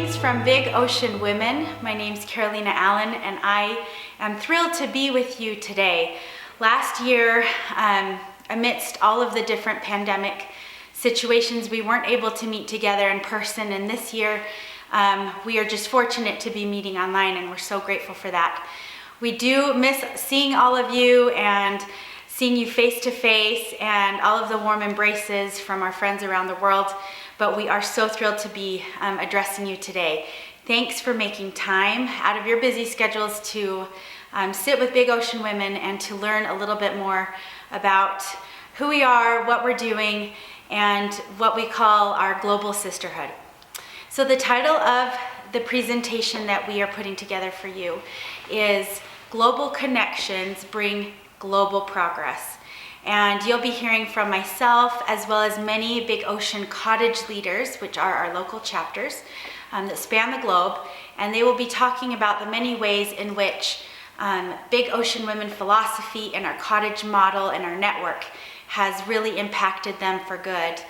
Greetings from Big Ocean Women. My name's Carolina Allen, and I am thrilled to be with you today. Last year, amidst all of the different pandemic situations, we weren't able to meet together in person, and this year we are just fortunate to be meeting online, and we're so grateful for that. We do miss seeing all of you and seeing you face to face and all of the warm embraces from our friends around the world, but we are so thrilled to be addressing you today. Thanks for making time out of your busy schedules to sit with Big Ocean Women and to learn a little bit more about who we are, what we're doing, and what we call our global sisterhood. So the title of the presentation that we are putting together for you is Global Connections Bring Global Progress. And you'll be hearing from myself as well as many Big Ocean Cottage leaders, which are our local chapters that span the globe, and they will be talking about the many ways in which Big Ocean Women philosophy and our cottage model and our network has really impacted them for good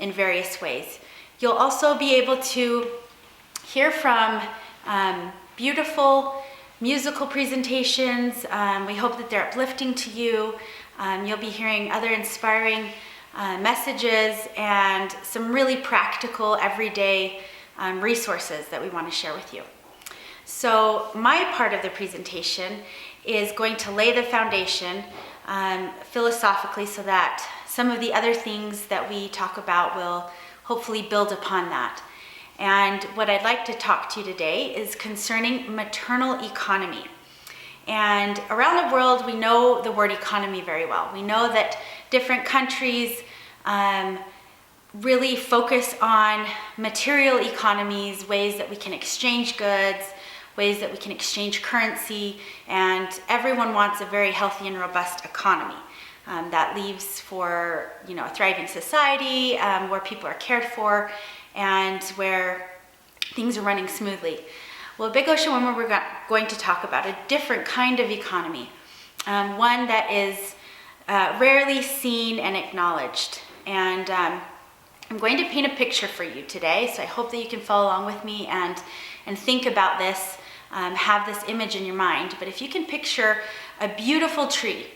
in various ways. You'll also be able to hear from beautiful musical presentations. We hope that they're uplifting to you. You'll be hearing other inspiring messages and some really practical, everyday resources that we want to share with you. So my part of the presentation is going to lay the foundation philosophically so that some of the other things that we talk about will hopefully build upon that. And what I'd like to talk to you today is concerning maternal economy. And around the world, we know the word economy very well. We know that different countries really focus on material economies, ways that we can exchange goods, ways that we can exchange currency, and everyone wants a very healthy and robust economy that leaves for a thriving society where people are cared for and where things are running smoothly. Well, at Big Ocean Women, we're going to talk about a different kind of economy, one that is rarely seen and acknowledged. And I'm going to paint a picture for you today, so I hope that you can follow along with me and think about this, have this image in your mind. But if you can picture a beautiful tree,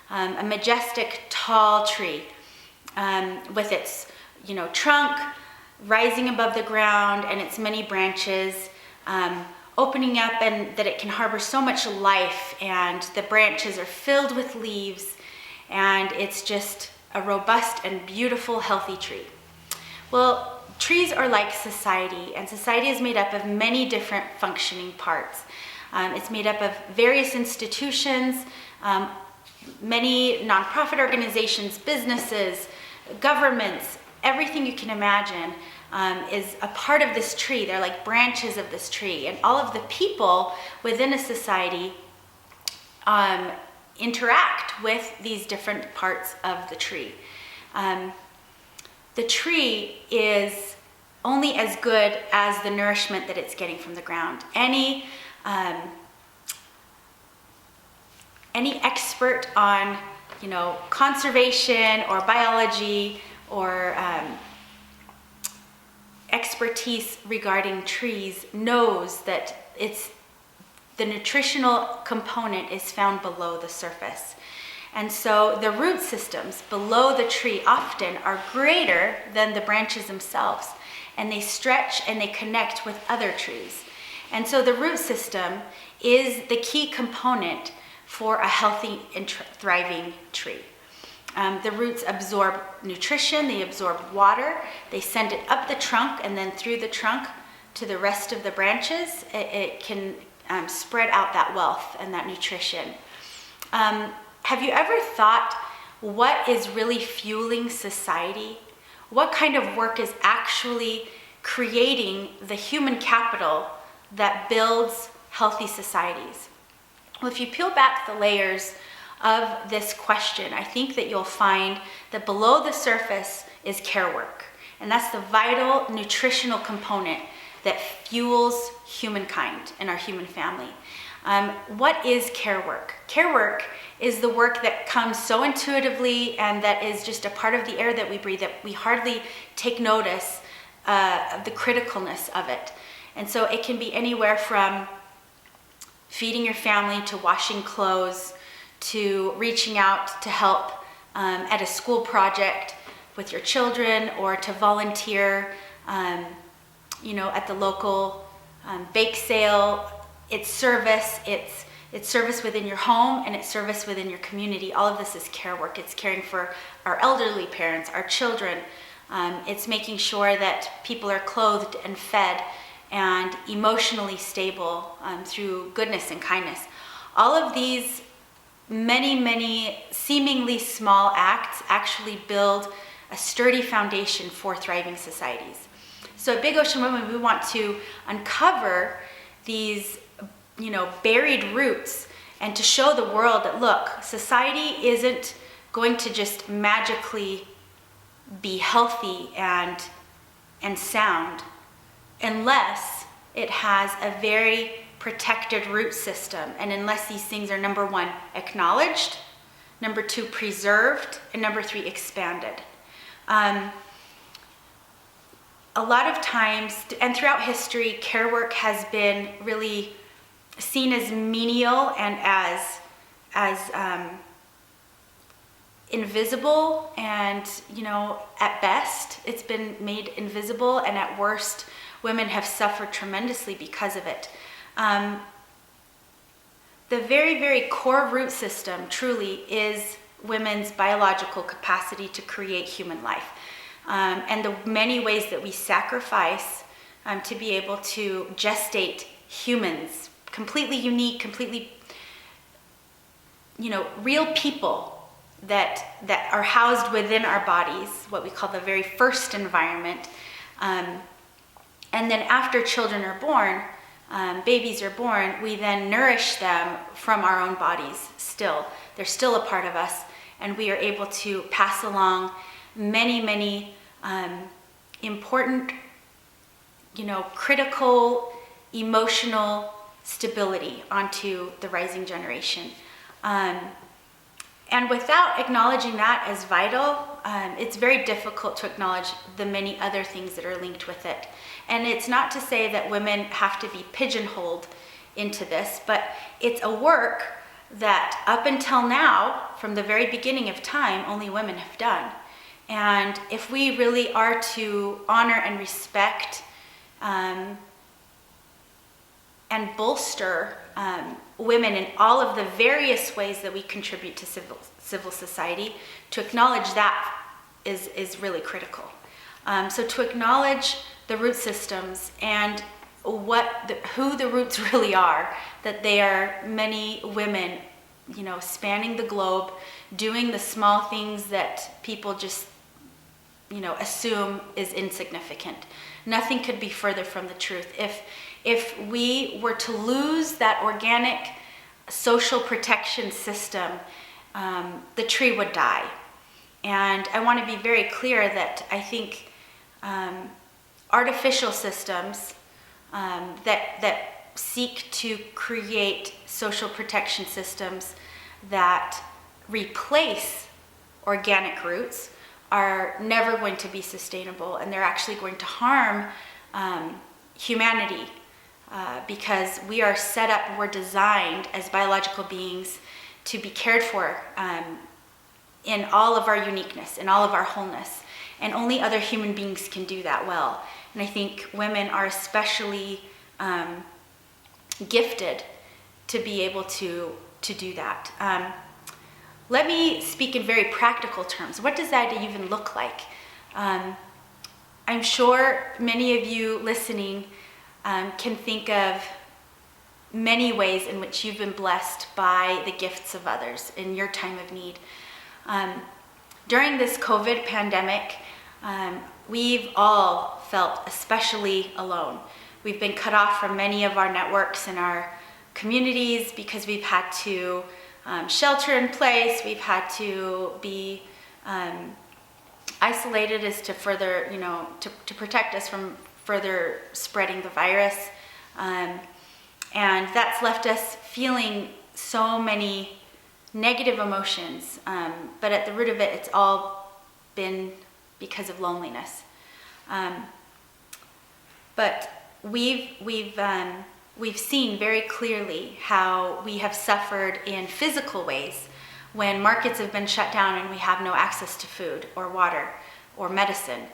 a majestic, tall tree with its trunk rising above the ground and its many branches opening up, and that it can harbor so much life, and the branches are filled with leaves, and it's just a robust and beautiful, healthy tree. Well, trees are like society, and society is made up of many different functioning parts. It's made up of various institutions, many nonprofit organizations, businesses, governments, everything you can imagine is a part of this tree. They're like branches of this tree, and all of the people within a society interact with these different parts of the tree. The tree is only as good as the nourishment that it's getting from the ground. Any expert on conservation or biology or expertise regarding trees knows that the nutritional component is found below the surface. And so the root systems below the tree often are greater than the branches themselves, and they stretch and they connect with other trees. And so the root system is the key component for a healthy and thriving tree. The roots absorb nutrition, they absorb water, they send it up the trunk, and then through the trunk to the rest of the branches. It can spread out that wealth and that nutrition. Have you ever thought, what is really fueling society? What kind of work is actually creating the human capital that builds healthy societies? Well, if you peel back the layers of this question, I think that you'll find that below the surface is care work. And that's the vital nutritional component that fuels humankind and our human family. What is care work? Care work is the work that comes so intuitively and that is just a part of the air that we breathe that we hardly take notice of the criticalness of it. And so it can be anywhere from feeding your family to washing clothes to reaching out to help at a school project with your children, or to volunteer at the local bake sale. It's service, it's service within your home, and it's service within your community. All of this is care work. It's caring for our elderly parents, our children. It's making sure that people are clothed and fed and emotionally stable through goodness and kindness. All of these many seemingly small acts actually build a sturdy foundation for thriving societies. So at Big Ocean Women, we want to uncover these, buried roots, and to show the world that, look, society isn't going to just magically be healthy and sound unless it has a very protected root system, and unless these things are, number one, acknowledged, number two, preserved, and number three, expanded. A lot of times, and throughout history, care work has been really seen as menial and as invisible, and at best it's been made invisible, and at worst women have suffered tremendously because of it. The very core root system truly is women's biological capacity to create human life, and the many ways that we sacrifice to be able to gestate humans, completely unique, completely real people that are housed within our bodies, what we call the very first environment. And then after children are born, babies are born, we then nourish them from our own bodies still. They're still a part of us, and we are able to pass along many important, critical, emotional stability onto the rising generation. And without acknowledging that as vital, it's very difficult to acknowledge the many other things that are linked with it. And it's not to say that women have to be pigeonholed into this, but it's a work that up until now, from the very beginning of time, only women have done. And if we really are to honor and respect and bolster women in all of the various ways that we contribute to civil society, to acknowledge that is really critical. So to acknowledge the root systems and who the roots really are, that they are many women, spanning the globe, doing the small things that people just, assume is insignificant. Nothing could be further from the truth. If we were to lose that organic social protection system, the tree would die. And I want to be very clear that I think artificial systems that seek to create social protection systems that replace organic roots are never going to be sustainable, and they're actually going to harm humanity because we are set up, we're designed as biological beings to be cared for in all of our uniqueness, in all of our wholeness, and only other human beings can do that well. And I think women are especially gifted to be able to do that. Let me speak in very practical terms. What does that even look like? I'm sure many of you listening can think of many ways in which you've been blessed by the gifts of others in your time of need. During this COVID pandemic, we've all felt especially alone. We've been cut off from many of our networks in our communities because we've had to shelter in place. We've had to be isolated as to further, to protect us from further spreading the virus. And that's left us feeling so many negative emotions. But at the root of it, it's all been because of loneliness. But we've seen very clearly how we have suffered in physical ways when markets have been shut down and we have no access to food or water or medicine.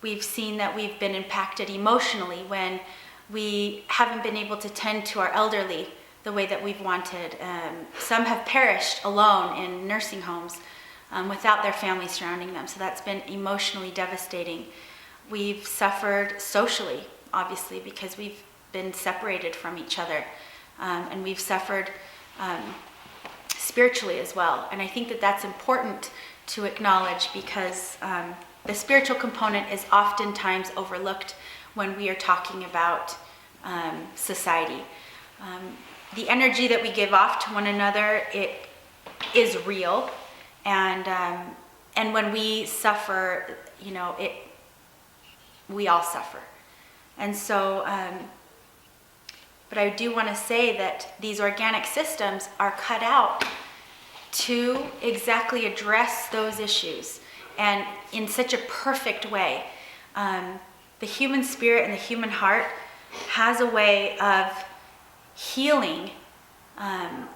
We've seen that we've been impacted emotionally when we haven't been able to tend to our elderly the way that we've wanted. Some have perished alone in nursing homes without their families surrounding them. So that's been emotionally devastating. We've suffered socially, obviously, because we've been separated from each other. And we've suffered spiritually as well. And I think that that's important to acknowledge because the spiritual component is oftentimes overlooked when we are talking about society. The energy that we give off to one another, it is real, and when we suffer, we all suffer. And so, but I do want to say that these organic systems are cut out to exactly address those issues, and in such a perfect way. The human spirit and the human heart has a way of healing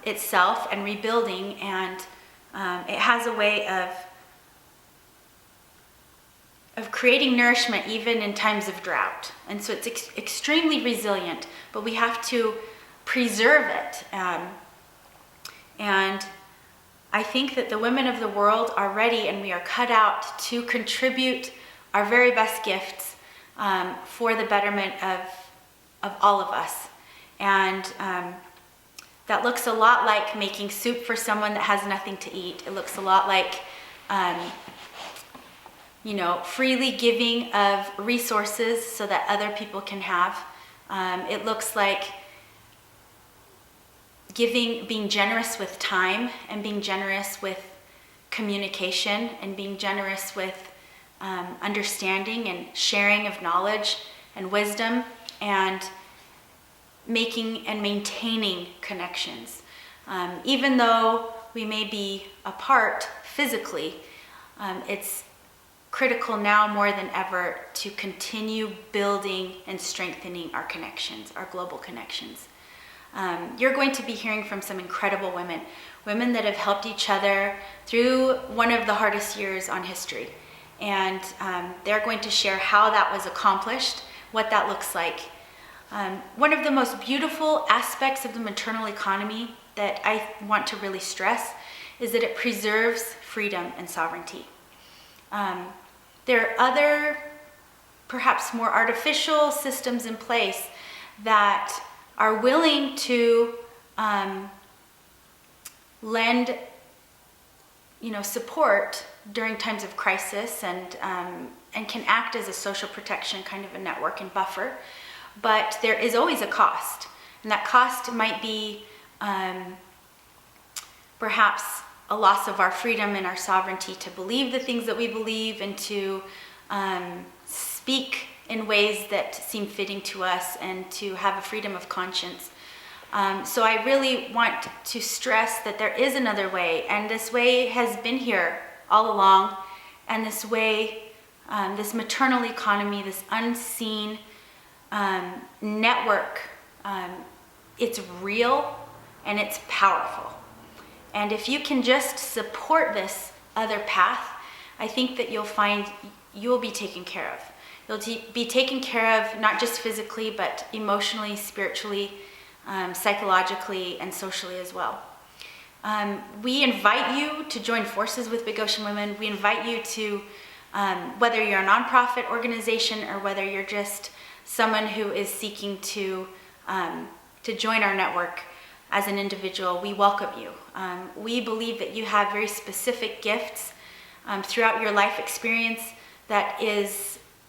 itself and rebuilding, and it has a way of creating nourishment even in times of drought. And so it's extremely resilient, but we have to preserve it. And I think that the women of the world are ready, and we are cut out to contribute our very best gifts for the betterment of all of us. And that looks a lot like making soup for someone that has nothing to eat. It looks a lot like, freely giving of resources so that other people can have. It looks like being generous with time, and being generous with communication, and being generous with understanding and sharing of knowledge and wisdom, and making and maintaining connections. Even though we may be apart physically, it's critical now more than ever to continue building and strengthening our connections, our global connections. You're going to be hearing from some incredible women that have helped each other through one of the hardest years on history. And they're going to share how that was accomplished, what that looks like. One of the most beautiful aspects of the maternal economy that I want to really stress is that it preserves freedom and sovereignty. There are other, perhaps more artificial systems in place that are willing to lend, support during times of crisis, and can act as a social protection, kind of a network and buffer. But there is always a cost, and that cost might be perhaps a loss of our freedom and our sovereignty to believe the things that we believe, and to speak in ways that seem fitting to us, and to have a freedom of conscience. So I really want to stress that there is another way, and this way has been here all along, and this way, this maternal economy, this unseen network, it's real and it's powerful. And if you can just support this other path, I think that you'll find you'll be taken care of. You'll be taken care of not just physically, but emotionally, spiritually, psychologically, and socially as well. We invite you to join forces with Big Ocean Women. We invite you to, whether you're a nonprofit organization or whether you're just someone who is seeking to join our network as an individual, we welcome you. We believe that you have very specific gifts throughout your life experience that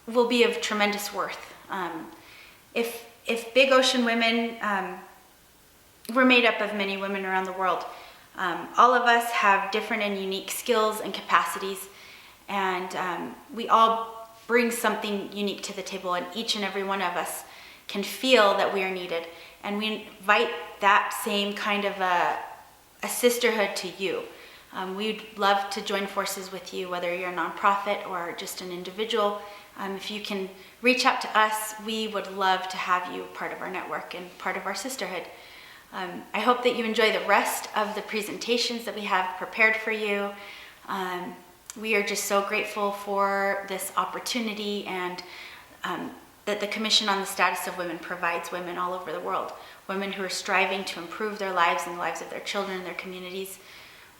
will be of tremendous worth. If Big Ocean Women, we're made up of many women around the world. All of us have different and unique skills and capacities, and we all bring something unique to the table, and each and every one of us can feel that we are needed. And we invite that same kind of a sisterhood to you. We'd love to join forces with you, whether you're a nonprofit or just an individual. If you can reach out to us, we would love to have you part of our network and part of our sisterhood. I hope that you enjoy the rest of the presentations that we have prepared for you. We are just so grateful for this opportunity and that the Commission on the Status of Women provides women all over the world, women who are striving to improve their lives and the lives of their children and their communities.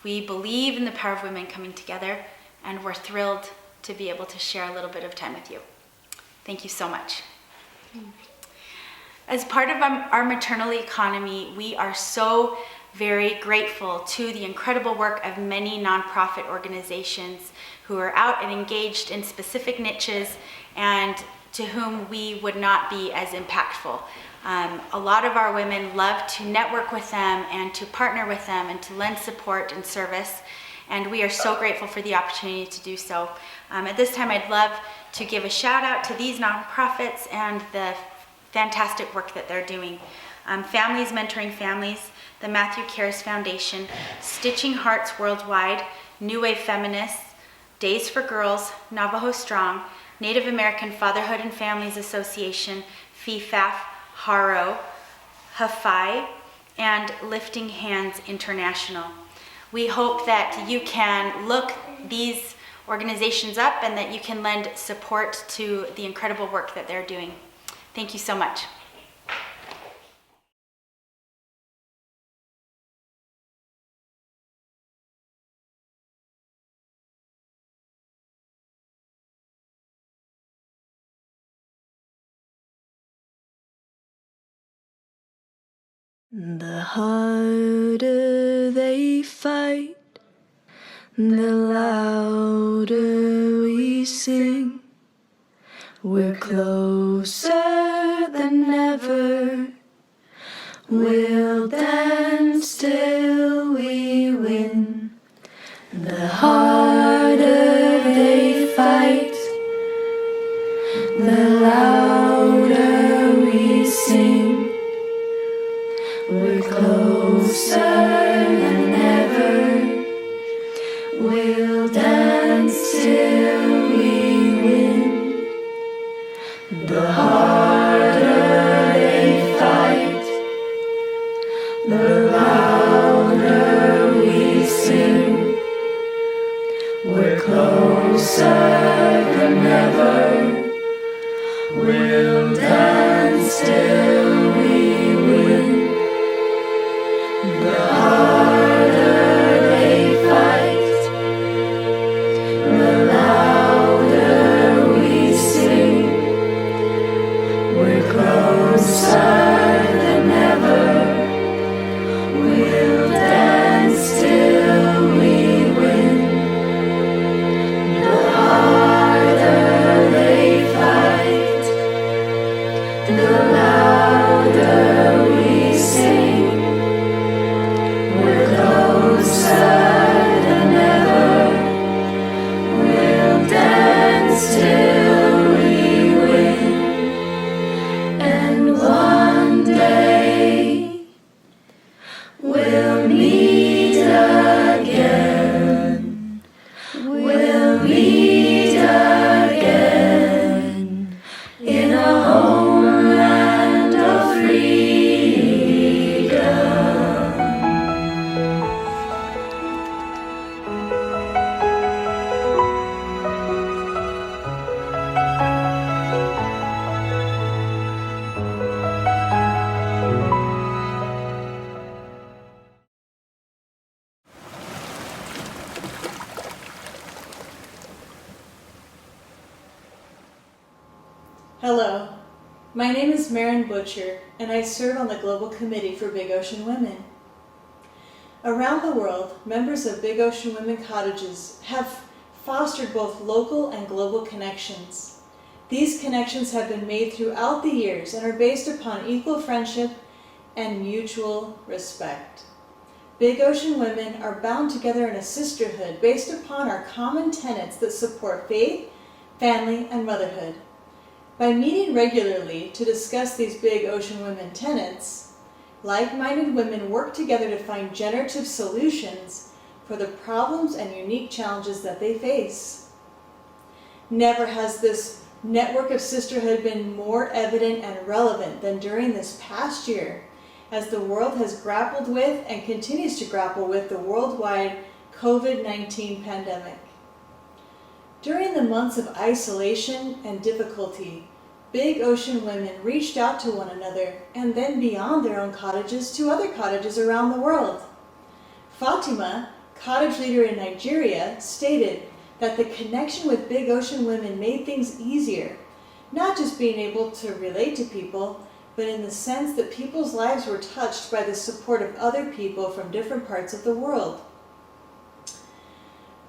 We believe in the power of women coming together, and we're thrilled to be able to share a little bit of time with you. Thank you so much. As part of our maternal economy, we are so very grateful to the incredible work of many nonprofit organizations who are out and engaged in specific niches and to whom we would not be as impactful. A lot of our women love to network with them and to partner with them and to lend support and service, and we are so grateful for the opportunity to do so. At this time, I'd love to give a shout out to these nonprofits and the fantastic work that they're doing. Families Mentoring Families, the Matthew Cares Foundation, Stitching Hearts Worldwide, New Wave Feminists, Days for Girls, Navajo Strong, Native American Fatherhood and Families Association, FIFAF, HARO, HAFI, and Lifting Hands International. We hope that you can look these organizations up and that you can lend support to the incredible work that they're doing. Thank you so much. The harder they fight, the louder we sing. We're closer than ever. We'll dance till we win. The harder they fight, the louder we sing. We're closer than ever. We'll dance till we win. The harder they fight, the louder we sing. We're closer than ever. We'll dance till we win. The harder they fight, the louder we sing. We're closer than ever. We'll dance till we win. The harder they fight, the louder we sing. We're closer than ever. We'll dance till we win. And one day we'll meet again. We'll meet again in a homeland of freedom. Hello, my name is Maren Butcher, and I serve on the Global Committee for Big Ocean Women. Around the world, members of Big Ocean Women Cottages have fostered both local and global connections. These connections have been made throughout the years and are based upon equal friendship and mutual respect. Big Ocean Women are bound together in a sisterhood based upon our common tenets that support faith, family, and motherhood. By meeting regularly to discuss these Big Ocean Women tenets, like-minded women work together to find generative solutions for the problems and unique challenges that they face. Never has this network of sisterhood been more evident and relevant than during this past year as the world has grappled with and continues to grapple with the worldwide COVID-19 pandemic. During the months of isolation and difficulty, Big Ocean women reached out to one another and then beyond their own cottages to other cottages around the world. Fatima, cottage leader in Nigeria, stated that the connection with Big Ocean women made things easier, not just being able to relate to people, but in the sense that people's lives were touched by the support of other people from different parts of the world.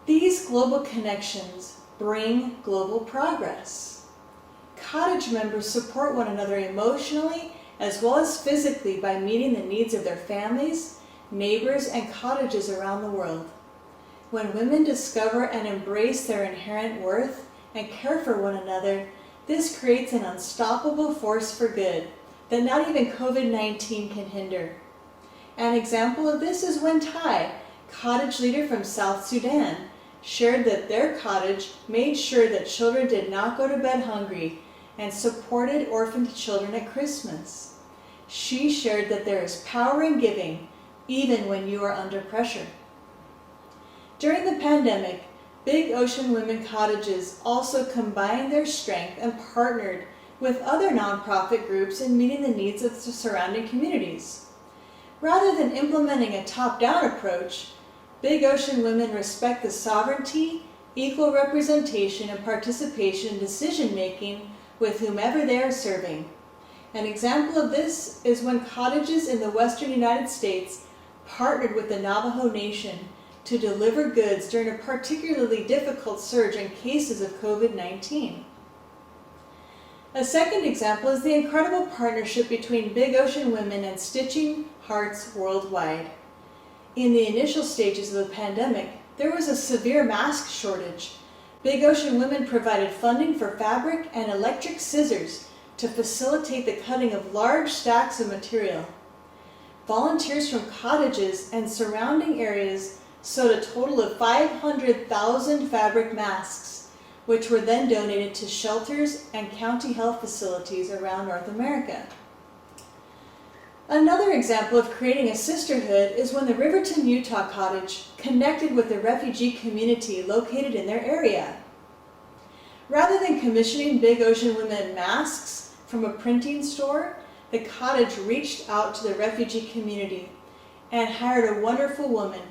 These global connections bring global progress. Cottage members support one another emotionally as well as physically by meeting the needs of their families, neighbors, and cottages around the world. When women discover and embrace their inherent worth and care for one another, this creates an unstoppable force for good that not even COVID-19 can hinder. An example of this is when Thai, cottage leader from South Sudan, shared that their cottage made sure that children did not go to bed hungry and supported orphaned children at Christmas. She shared that there is power in giving, even when you are under pressure. During the pandemic, Big Ocean Women Cottages also combined their strength and partnered with other nonprofit groups in meeting the needs of the surrounding communities. Rather than implementing a top-down approach, Big Ocean Women respect the sovereignty, equal representation, and participation in decision-making with whomever they are serving. An example of this is when cottages in the western United States partnered with the Navajo Nation to deliver goods during a particularly difficult surge in cases of COVID-19. A second example is the incredible partnership between Big Ocean Women and Stitching Hearts Worldwide. In the initial stages of the pandemic, there was a severe mask shortage. Big Ocean Women provided funding for fabric and electric scissors to facilitate the cutting of large stacks of material. Volunteers from cottages and surrounding areas sewed a total of 500,000 fabric masks, which were then donated to shelters and county health facilities around North America. Another example of creating a sisterhood is when the Riverton, Utah cottage connected with the refugee community located in their area. Rather than commissioning Big Ocean Women masks from a printing store, the cottage reached out to the refugee community and hired a wonderful woman,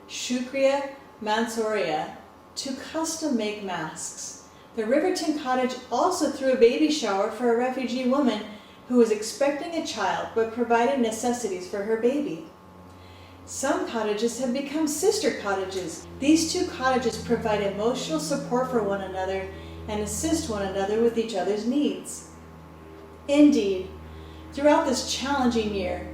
Shukriya Mansouria, to custom make masks. The Riverton cottage also threw a baby shower for a refugee woman who was expecting a child but provided necessities for her baby. Some cottages have become sister cottages. These two cottages provide emotional support for one another and assist one another with each other's needs. Indeed, throughout this challenging year,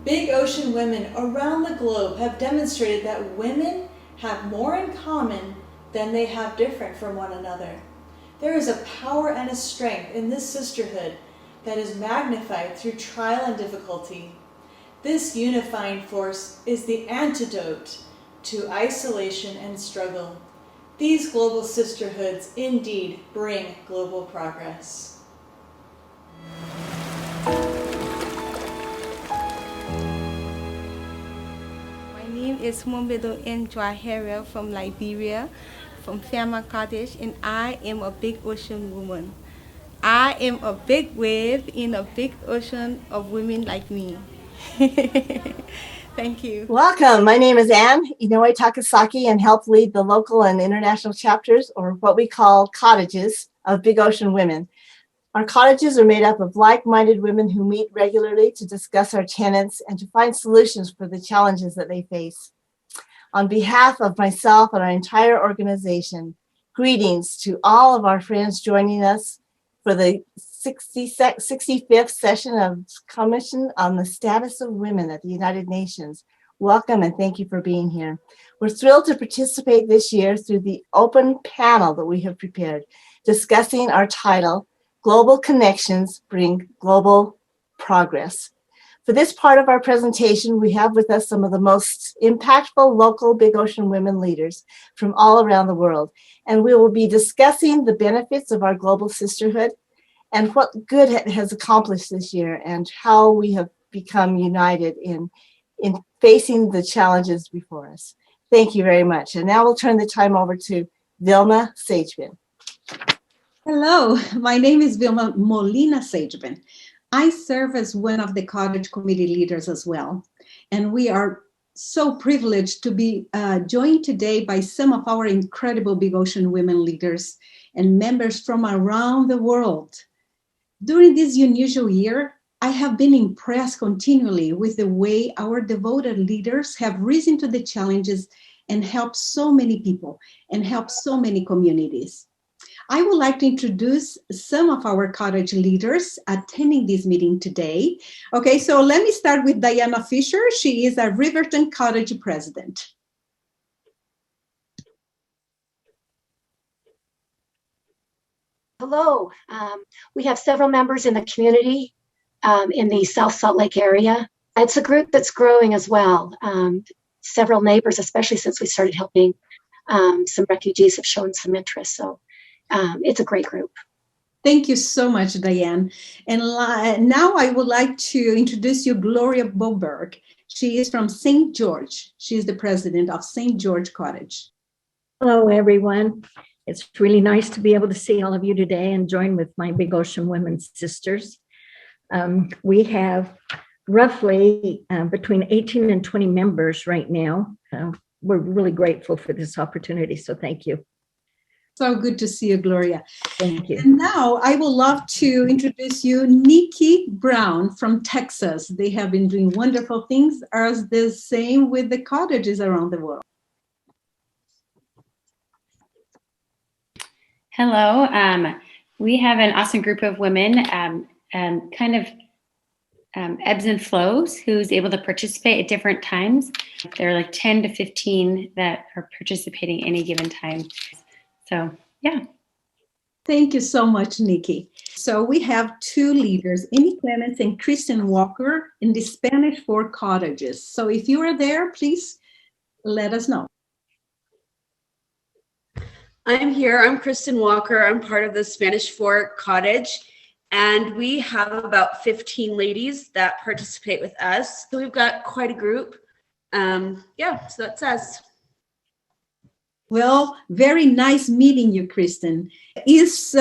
Big Ocean women around the globe have demonstrated that women have more in common than they have different from one another. There is a power and a strength in this sisterhood that is magnified through trial and difficulty. This unifying force is the antidote to isolation and struggle. These global sisterhoods indeed bring global progress. My name is Mombedo Njwahera from Liberia, from Fiamma Cottage, and I am a Big Ocean woman. I am a big wave in a big ocean of women like me. Thank you. Welcome. My name is Anne Inoue Takasaki and help lead the local and international chapters, or what we call cottages, of Big Ocean Women. Our cottages are made up of like-minded women who meet regularly to discuss our tenets and to find solutions for the challenges that they face. On behalf of myself and our entire organization, greetings to all of our friends joining us for the 65th session of Commission on the Status of Women at the United Nations. Welcome and thank you for being here. We're thrilled to participate this year through the open panel that we have prepared, discussing our title, Global Connections Bring Global Progress. For this part of our presentation, we have with us some of the most impactful local Big Ocean women leaders from all around the world. And we will be discussing the benefits of our global sisterhood and what good it has accomplished this year and how we have become united in facing the challenges before us. Thank you very much. And now we'll turn the time over to Vilma Sagevin. Hello, my name is Vilma Molina Sagevin. I serve as one of the Cottage Committee leaders as well. And we are so privileged to be joined today by some of our incredible Big Ocean women leaders and members from around the world. During this unusual year, I have been impressed continually with the way our devoted leaders have risen to the challenges and helped so many people and helped so many communities. I would like to introduce some of our Cottage leaders attending this meeting today. Okay, so let me start with Diana Fisher. She is a Riverton Cottage president. Hello, we have several members in the community in the South Salt Lake area. It's a group that's growing as well. Several neighbors, especially since we started helping some refugees, have shown some interest. So it's a great group. Thank you so much, Diane. And now I would like to introduce you Gloria Boberg. She is from St. George. She is the president of St. George Cottage. Hello, everyone. It's really nice to be able to see all of you today and join with my Big Ocean Women sisters. We have roughly between 18 and 20 members right now. We're really grateful for this opportunity, so thank you. So good to see you, Gloria. Thank you. And now I would love to introduce you Nikki Brown from Texas. They have been doing wonderful things, as the same with the cottages around the world. Hello. We have an awesome group of women, kind of ebbs and flows, who's able to participate at different times. There are like 10 to 15 that are participating any given time. So, yeah. Thank you so much, Nikki. So we have two leaders, Amy Clements and Kristen Walker, in the Spanish Fork Cottages. So if you are there, please let us know. I'm here. I'm Kristen Walker. I'm part of the Spanish Fork Cottage, and we have about 15 ladies that participate with us. So we've got quite a group. Yeah, so that's us. Well, very nice meeting you, Kristen. Is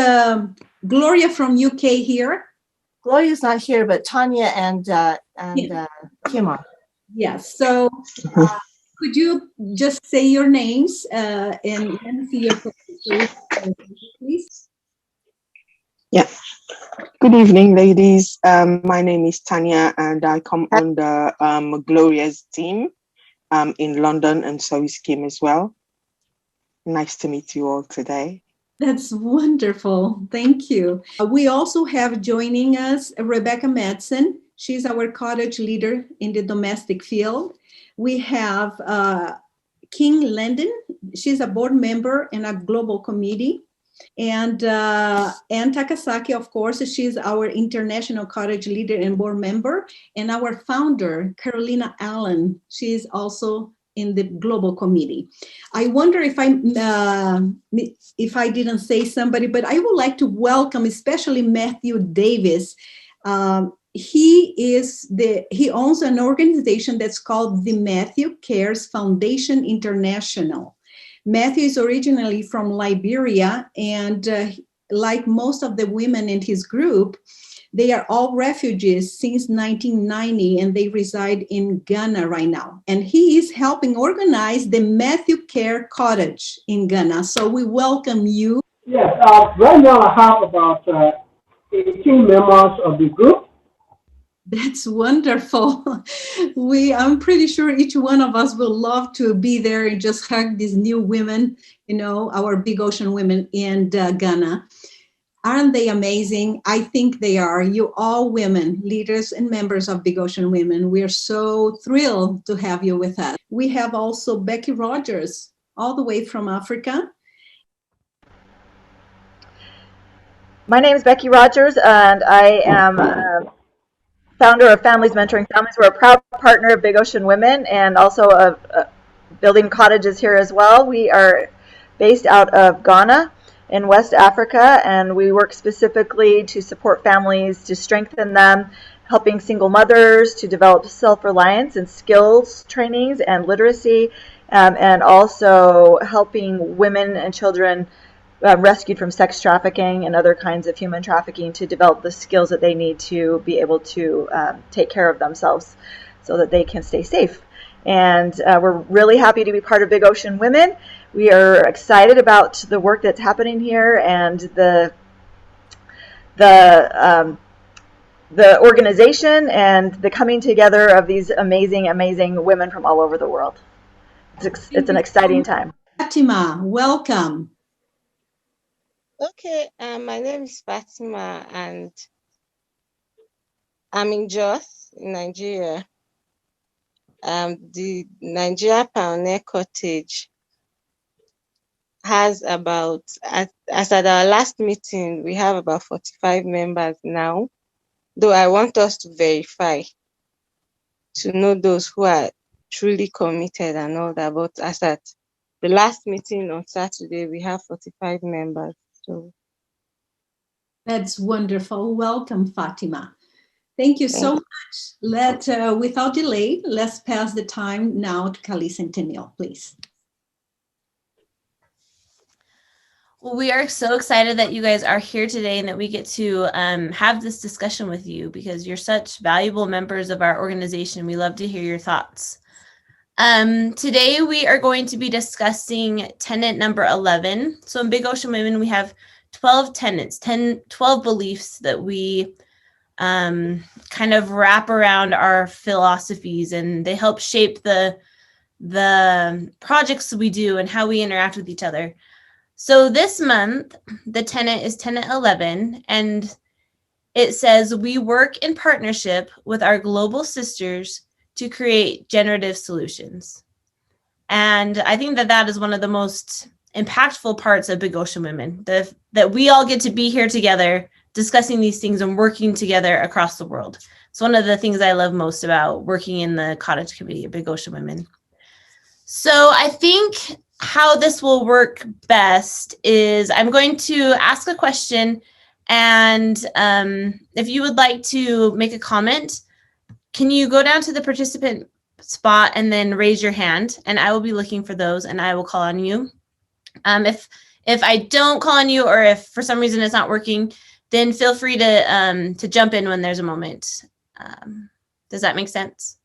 Gloria from UK here? Gloria's not here, but Tanya and Kim are. Yes. So could you just say your names and see your presentation, please? Yeah. Good evening, ladies. My name is Tanya, and I come under Gloria's team in London, and so is Kim as well. Nice to meet you all today. That's wonderful. Thank you. We also have joining us Rebecca Madsen. She's our cottage leader in the domestic field. We have King Landon. She's a board member in a global committee. And Ann Takasaki, of course, she's our international cottage leader and board member. And our founder, Carolina Allen, she's also in the global committee. I wonder if I didn't say somebody, but I would like to welcome especially Matthew Davis. He owns an organization that's called the Matthew Cares Foundation International. Matthew is originally from Liberia, and like most of the women in his group, they are all refugees since 1990, and they reside in Ghana right now. And he is helping organize the Matthew Care Cottage in Ghana. So we welcome you. Yes, right now I have about 18 members of the group. That's wonderful. I'm pretty sure each one of us will love to be there and just hug these new women, our Big Ocean women in Ghana. Aren't they amazing? I think they are. You all women, leaders and members of Big Ocean Women. We are so thrilled to have you with us. We have also Becky Rogers, all the way from Africa. My name is Becky Rogers, and I am founder of Families Mentoring Families. We're a proud partner of Big Ocean Women and also of building cottages here as well. We are based out of Ghana in West Africa, and we work specifically to support families, to strengthen them, helping single mothers to develop self-reliance and skills trainings and literacy, and also helping women and children rescued from sex trafficking and other kinds of human trafficking to develop the skills that they need to be able to take care of themselves so that they can stay safe. And we're really happy to be part of Big Ocean Women. We are excited about the work that's happening here and the organization and the coming together of these amazing, amazing women from all over the world. It's an exciting time. Fatima, welcome. Okay, my name is Fatima, and I'm in Jos, in Nigeria. The Nigeria Pioneer Cottage has about, as at our last meeting, we have about 45 members now, though I want us to verify to know those who are truly committed and all that. But as at the last meeting on Saturday, we have 45 members. So that's wonderful. Welcome, Fatima. Thank you so much. Without delay, let's pass the time now to Kalisa and Tenille, please. Well, we are so excited that you guys are here today and that we get to have this discussion with you because you're such valuable members of our organization. We love to hear your thoughts. Today, we are going to be discussing tenet number 11. So in Big Ocean Women, we have 12 tenets, 12 beliefs that we kind of wrap around our philosophies, and they help shape the projects we do and how we interact with each other. So this month, the tenet is tenet 11, and it says, we work in partnership with our global sisters to create generative solutions. And I think that that is one of the most impactful parts of Big Ocean Women, that we all get to be here together discussing these things and working together across the world. It's one of the things I love most about working in the Cottage Committee at Big Ocean Women. So I think how this will work best is I'm going to ask a question, and if you would like to make a comment, can you go down to the participant spot and then raise your hand, and I will be looking for those and I will call on you. If I don't call on you, or if for some reason it's not working, then feel free to jump in when there's a moment. Does that make sense?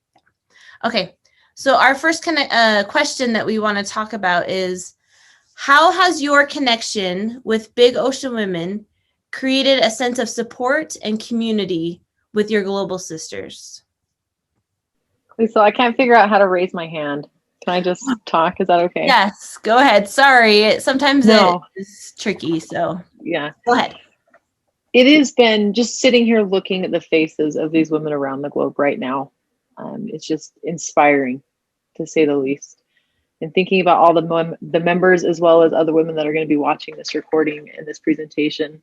Okay, so our first question that we want to talk about is, how has your connection with Big Ocean Women created a sense of support and community with your global sisters? So I can't figure out how to raise my hand. Can I just talk? Is that okay? Yes, go ahead. Sorry, sometimes it's tricky, so yeah. Go ahead. It has been just sitting here looking at the faces of these women around the globe right now. It's just inspiring, to say the least. And thinking about all the members, as well as other women that are going to be watching this recording and this presentation.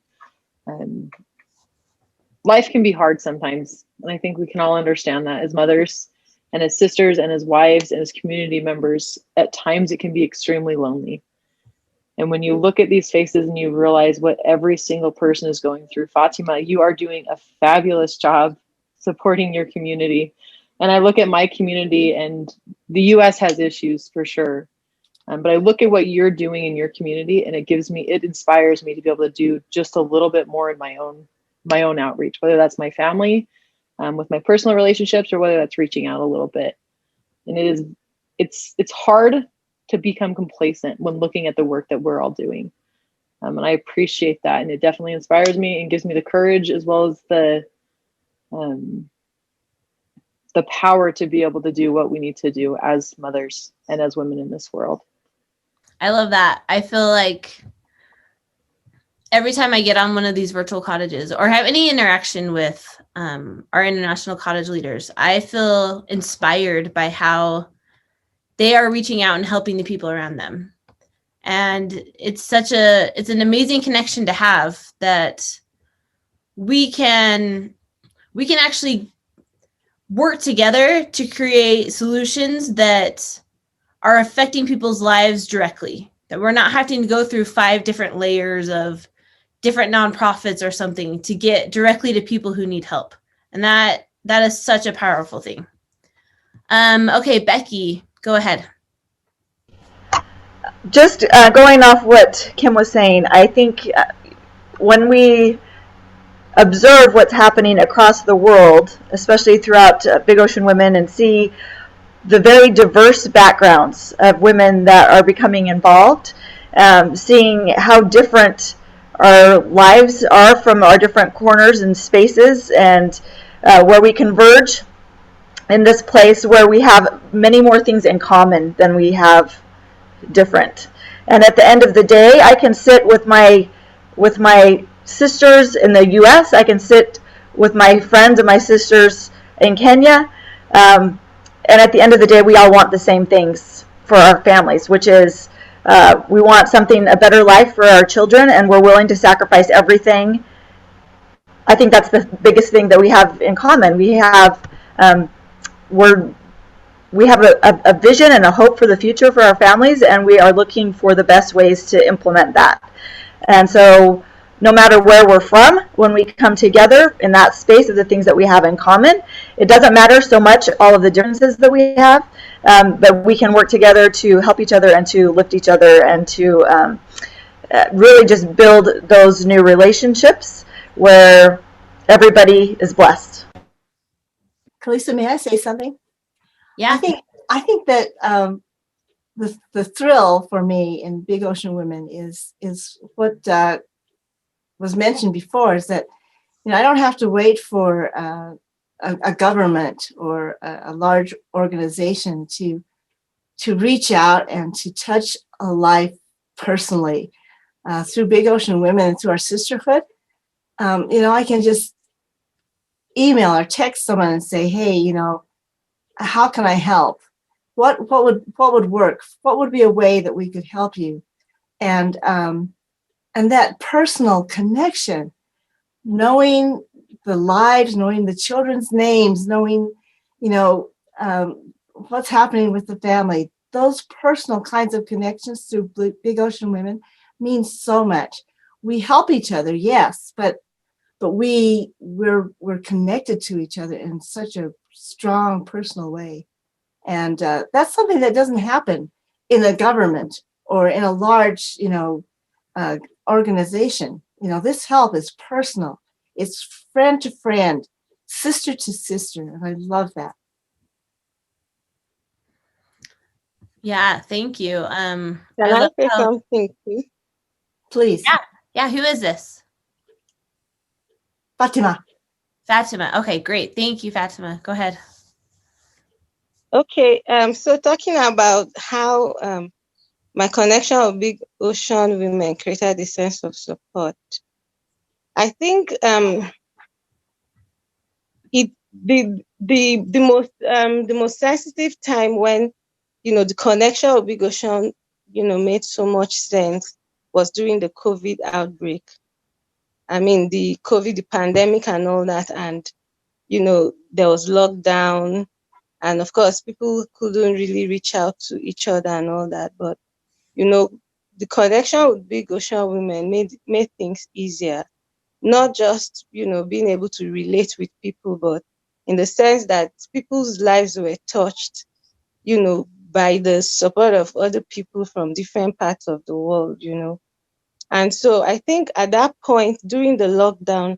Life can be hard sometimes, and I think we can all understand that as mothers and as sisters and as wives and as community members. At times it can be extremely lonely. And when you look at these faces and you realize what every single person is going through, Fatima, you are doing a fabulous job supporting your community. And I look at my community, and the US has issues for sure. But I look at what you're doing in your community, and it inspires me to be able to do just a little bit more in my own outreach, whether that's my family, with my personal relationships, or whether that's reaching out a little bit. And it's hard to become complacent when looking at the work that we're all doing. And I appreciate that. And it definitely inspires me and gives me the courage, as well as the power to be able to do what we need to do as mothers and as women in this world. I love that. I feel like every time I get on one of these virtual cottages or have any interaction with our international cottage leaders, I feel inspired by how they are reaching out and helping the people around them. And it's an amazing connection to have, that we can actually work together to create solutions that are affecting people's lives directly, that we're not having to go through 5 different layers of different nonprofits or something to get directly to people who need help. And that is such a powerful thing. Okay, Becky, go ahead. Just going off what Kim was saying, I think when we observe what's happening across the world, especially throughout Big Ocean Women, and see the very diverse backgrounds of women that are becoming involved, seeing how different our lives are from our different corners and spaces, and where we converge in this place where we have many more things in common than we have different. And at the end of the day, I can sit with my sisters in the US, I can sit with my friends and my sisters in Kenya, and at the end of the day, we all want the same things for our families, which is we want a better life for our children, and we're willing to sacrifice everything. I think that's the biggest thing that we have in common. We have a vision and a hope for the future for our families, and we are looking for the best ways to implement that. And so no matter where we're from, when we come together in that space of the things that we have in common, it doesn't matter so much all of the differences that we have, but we can work together to help each other and to lift each other and to really just build those new relationships where everybody is blessed. Kalisa, may I say something? Yeah. I think that the thrill for me in Big Ocean Women is what was mentioned before, is that I don't have to wait for a government or a large organization to reach out and to touch a life personally through Big Ocean Women and through our sisterhood. I can just email or text someone and say, hey, how can I help? What would work? What would be a way that we could help you? And that personal connection, knowing the lives, knowing the children's names, knowing, what's happening with the family, those personal kinds of connections through Big Ocean Women means so much. We help each other, yes, but we're connected to each other in such a strong personal way. And that's something that doesn't happen in a government or in a large, organization. This help is personal. It's friend to friend, sister to sister. And I love that. Yeah, thank you. Can I say something, please? Please. Yeah, who is this? Fatima. Fatima. Okay, great. Thank you, Fatima. Go ahead. Okay, so talking about how my connection with Big Ocean Women created a sense of support. I think the most sensitive time when the connection of Big Ocean made so much sense was during the COVID outbreak. I mean, the pandemic and all that, and there was lockdown, and of course people couldn't really reach out to each other and all that, but the connection with Big Ocean Women made things easier. Not just, being able to relate with people, but in the sense that people's lives were touched, by the support of other people from different parts of the world, And so I think at that point during the lockdown,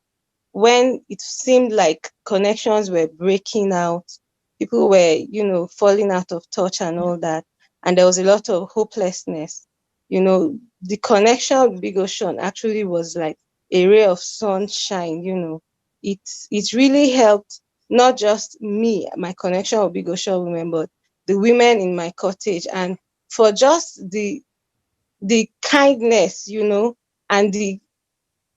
when it seemed like connections were breaking out, people were, falling out of touch and all that, and there was a lot of hopelessness. The connection with Big Ocean actually was like a ray of sunshine. It really helped not just me, my connection with Big Ocean Women, but the women in my cottage, and for just the kindness, and the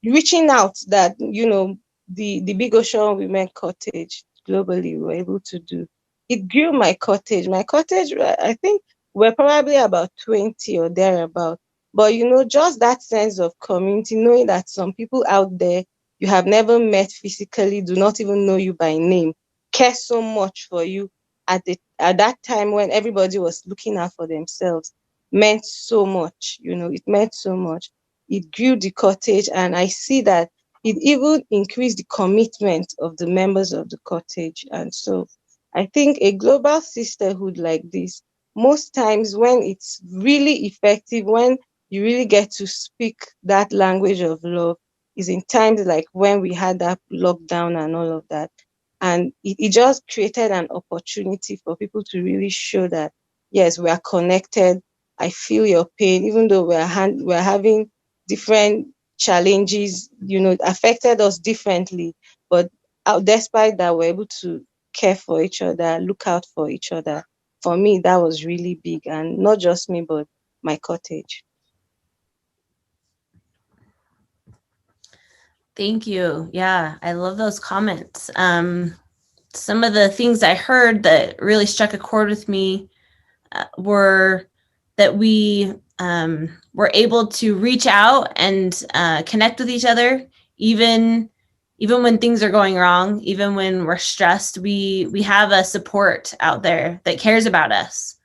reaching out that the Big Ocean Women cottage globally were able to do. It grew my cottage. My cottage, I think, we're probably about 20 or thereabout. But, just that sense of community, knowing that some people out there you have never met physically, do not even know you by name, care so much for you at that time when everybody was looking out for themselves meant so much. It meant so much. It grew the cottage, and I see that it even increased the commitment of the members of the cottage. And so I think a global sisterhood like this, most times when it's really effective, when you really get to speak that language of love, is in times like when we had that lockdown and all of that. And it just created an opportunity for people to really show that, yes, we are connected. I feel your pain, even though we're having different challenges, it affected us differently. But despite that, we're able to care for each other, look out for each other. For me, that was really big, and not just me, but my cottage. Thank you. Yeah, I love those comments. Some of the things I heard that really struck a chord with me were that we were able to reach out and connect with each other, even when things are going wrong, even when we're stressed. We have a support out there that cares about us.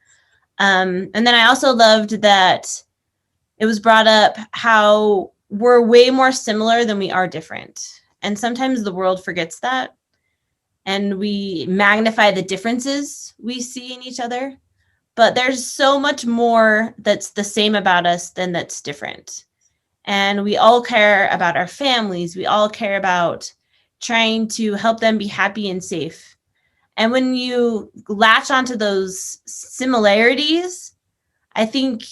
And then I also loved that it was brought up how we're way more similar than we are different. And sometimes the world forgets that, and we magnify the differences we see in each other. But there's so much more that's the same about us than that's different. And we all care about our families. We all care about trying to help them be happy and safe. And when you latch onto those similarities, I think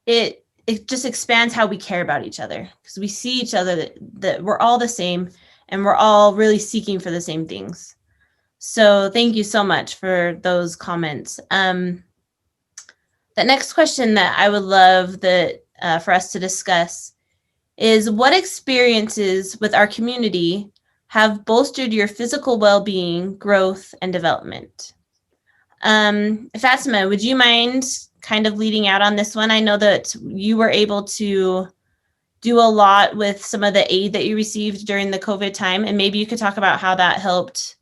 it just expands how we care about each other, because we see each other that we're all the same and we're all really seeking for the same things. So thank you so much for those comments. The next question that I would love for us to discuss is, what experiences with our community have bolstered your physical well-being, growth, and development? Fatima, would you mind kind of leading out on this one? I know that you were able to do a lot with some of the aid that you received during the COVID time, and maybe you could talk about how that helped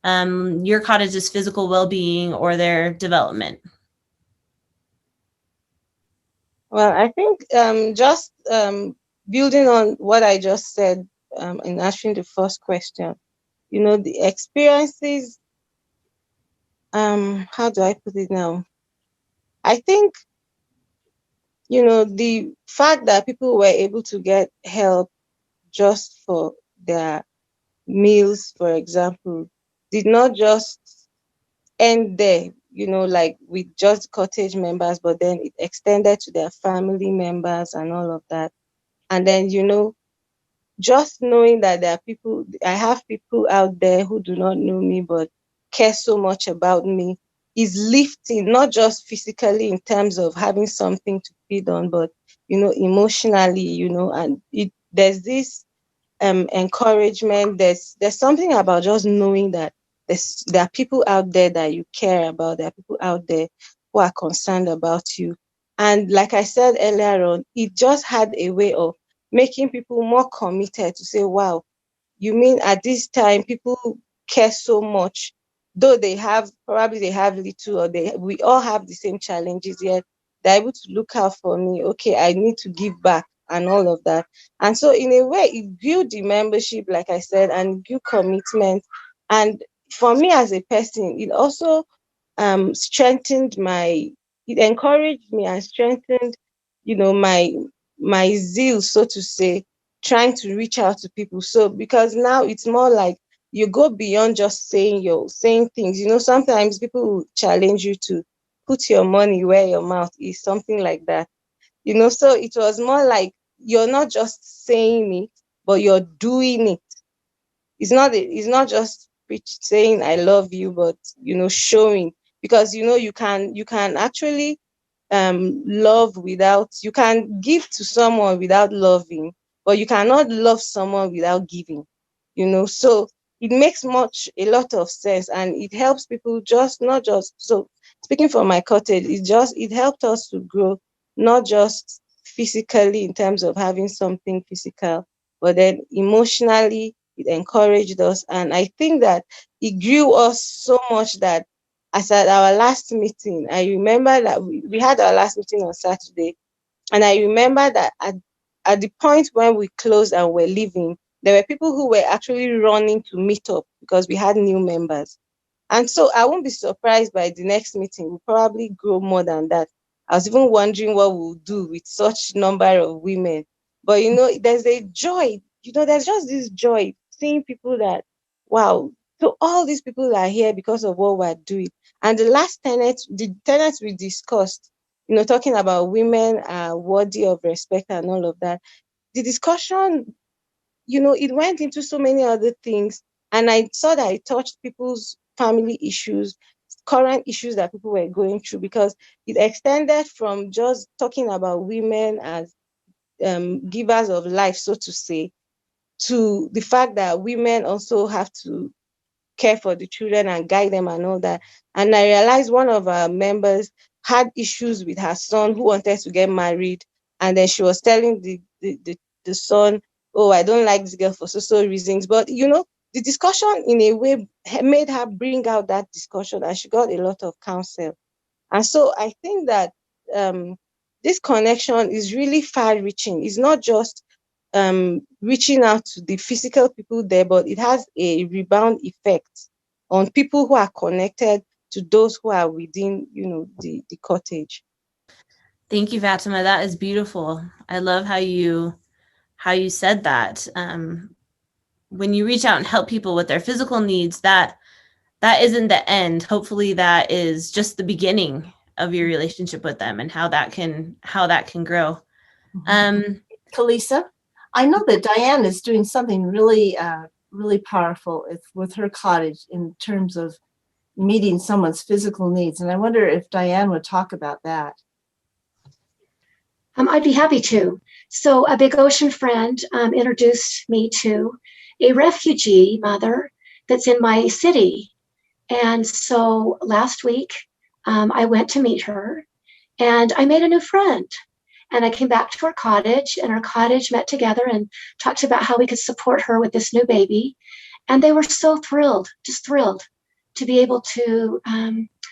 your cottage's physical well-being or their development. Well, I think just building on what I just said in answering the first question, the experiences, how do I put it now? I think, the fact that people were able to get help just for their meals, for example, did not just end there, like with just cottage members, but then it extended to their family members and all of that. And then, just knowing that there are people, I have people out there who do not know me, but care so much about me, is lifting, not just physically in terms of having something to feed on, but, emotionally, and there's this encouragement. There's something about just knowing that there are people out there that you care about. There are people out there who are concerned about you. And like I said earlier on, it just had a way of making people more committed to say, wow, you mean at this time people care so much, though they have little, or we all have the same challenges, yet they're able to look out for me. Okay, I need to give back and all of that. And so in a way, it grew the membership, like I said, and grew commitment. And for me as a person, it also it encouraged me and strengthened, my zeal, so to say, trying to reach out to people. So because now it's more like you go beyond just saying things. Sometimes people will challenge you to put your money where your mouth is, something like that. So it was more like you're not just saying it, but you're doing it. It's not just saying I love you, but showing, because you can actually love without, you can give to someone without loving, but you cannot love someone without giving. So it makes a lot of sense, and it helps people not just. So speaking for my cottage, it helped us to grow, not just physically in terms of having something physical, but then emotionally it encouraged us. And I think that it grew us so much that as at our last meeting, I remember that we had our last meeting on Saturday, and I remember that at the point when we closed and were leaving, there were people who were actually running to meet up because we had new members. And so I won't be surprised by the next meeting. We'll probably grow more than that. I was even wondering what we'll do with such number of women. But there's a joy, there's just this joy seeing people that, wow, so all these people are here because of what we're doing. And the tenets we discussed, talking about women are worthy of respect and all of that. The discussion, it went into so many other things. And I saw that it touched people's family issues, current issues that people were going through, because it extended from just talking about women as givers of life, so to say, to the fact that women also have to care for the children and guide them and all that. And I realized one of our members had issues with her son who wanted to get married, and then she was telling the son, oh, I don't like this girl for so reasons. But the discussion in a way made her bring out that discussion, and she got a lot of counsel. And so I think that this connection is really far-reaching. It's not just reaching out to the physical people there, but it has a rebound effect on people who are connected to those who are within, the cottage. Thank you, Fatima. That is beautiful. I love how you said that. When you reach out and help people with their physical needs, that isn't the end. Hopefully that is just the beginning of your relationship with them and how that can grow. Kalisa, I know that Diane is doing something really, really powerful with her cottage in terms of meeting someone's physical needs. And I wonder if Diane would talk about that. I'd be happy to. So a Big Ocean friend introduced me to a refugee mother that's in my city. And so last week, I went to meet her and I made a new friend. And I came back to our cottage, and our cottage met together and talked about how we could support her with this new baby. And they were so thrilled, just thrilled to be able to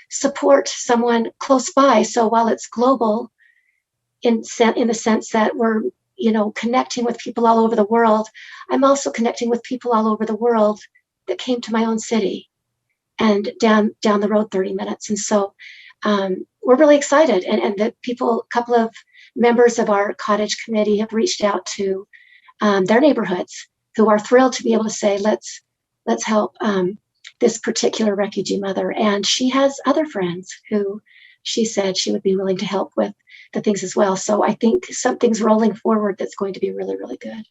support someone close by. So while it's global, in the sense that we're, connecting with people all over the world, I'm also connecting with people all over the world that came to my own city and down the road 30 minutes. And so we're really excited. And the people, a couple of members of our cottage committee have reached out to their neighborhoods who are thrilled to be able to say, let's help this particular refugee mother. And she has other friends who she said she would be willing to help with the things as well. So I think something's rolling forward that's going to be really, really good.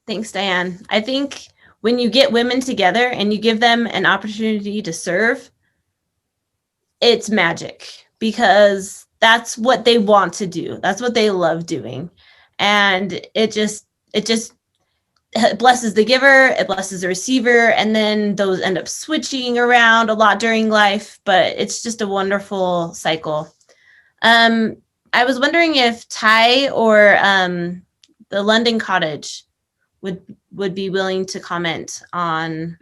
Thanks, Diane. I think when you get women together and you give them an opportunity to serve, it's magic, because that's what they want to do. That's what they love doing. And it just blesses the giver, it blesses the receiver, and then those end up switching around a lot during life, but it's just a wonderful cycle. I was wondering if Ty or the London Cottage would be willing to comment on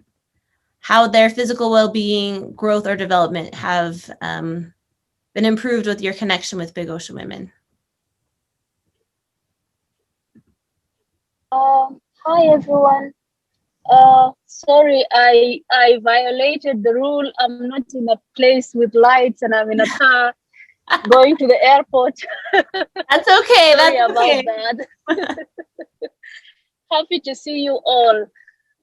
how their physical well-being, growth, or development have been improved with your connection with Big Ocean Women. Hi everyone. Sorry, I violated the rule. I'm not in a place with lights and I'm in a car going to the airport. That's okay. Sorry about that. Happy to see you all.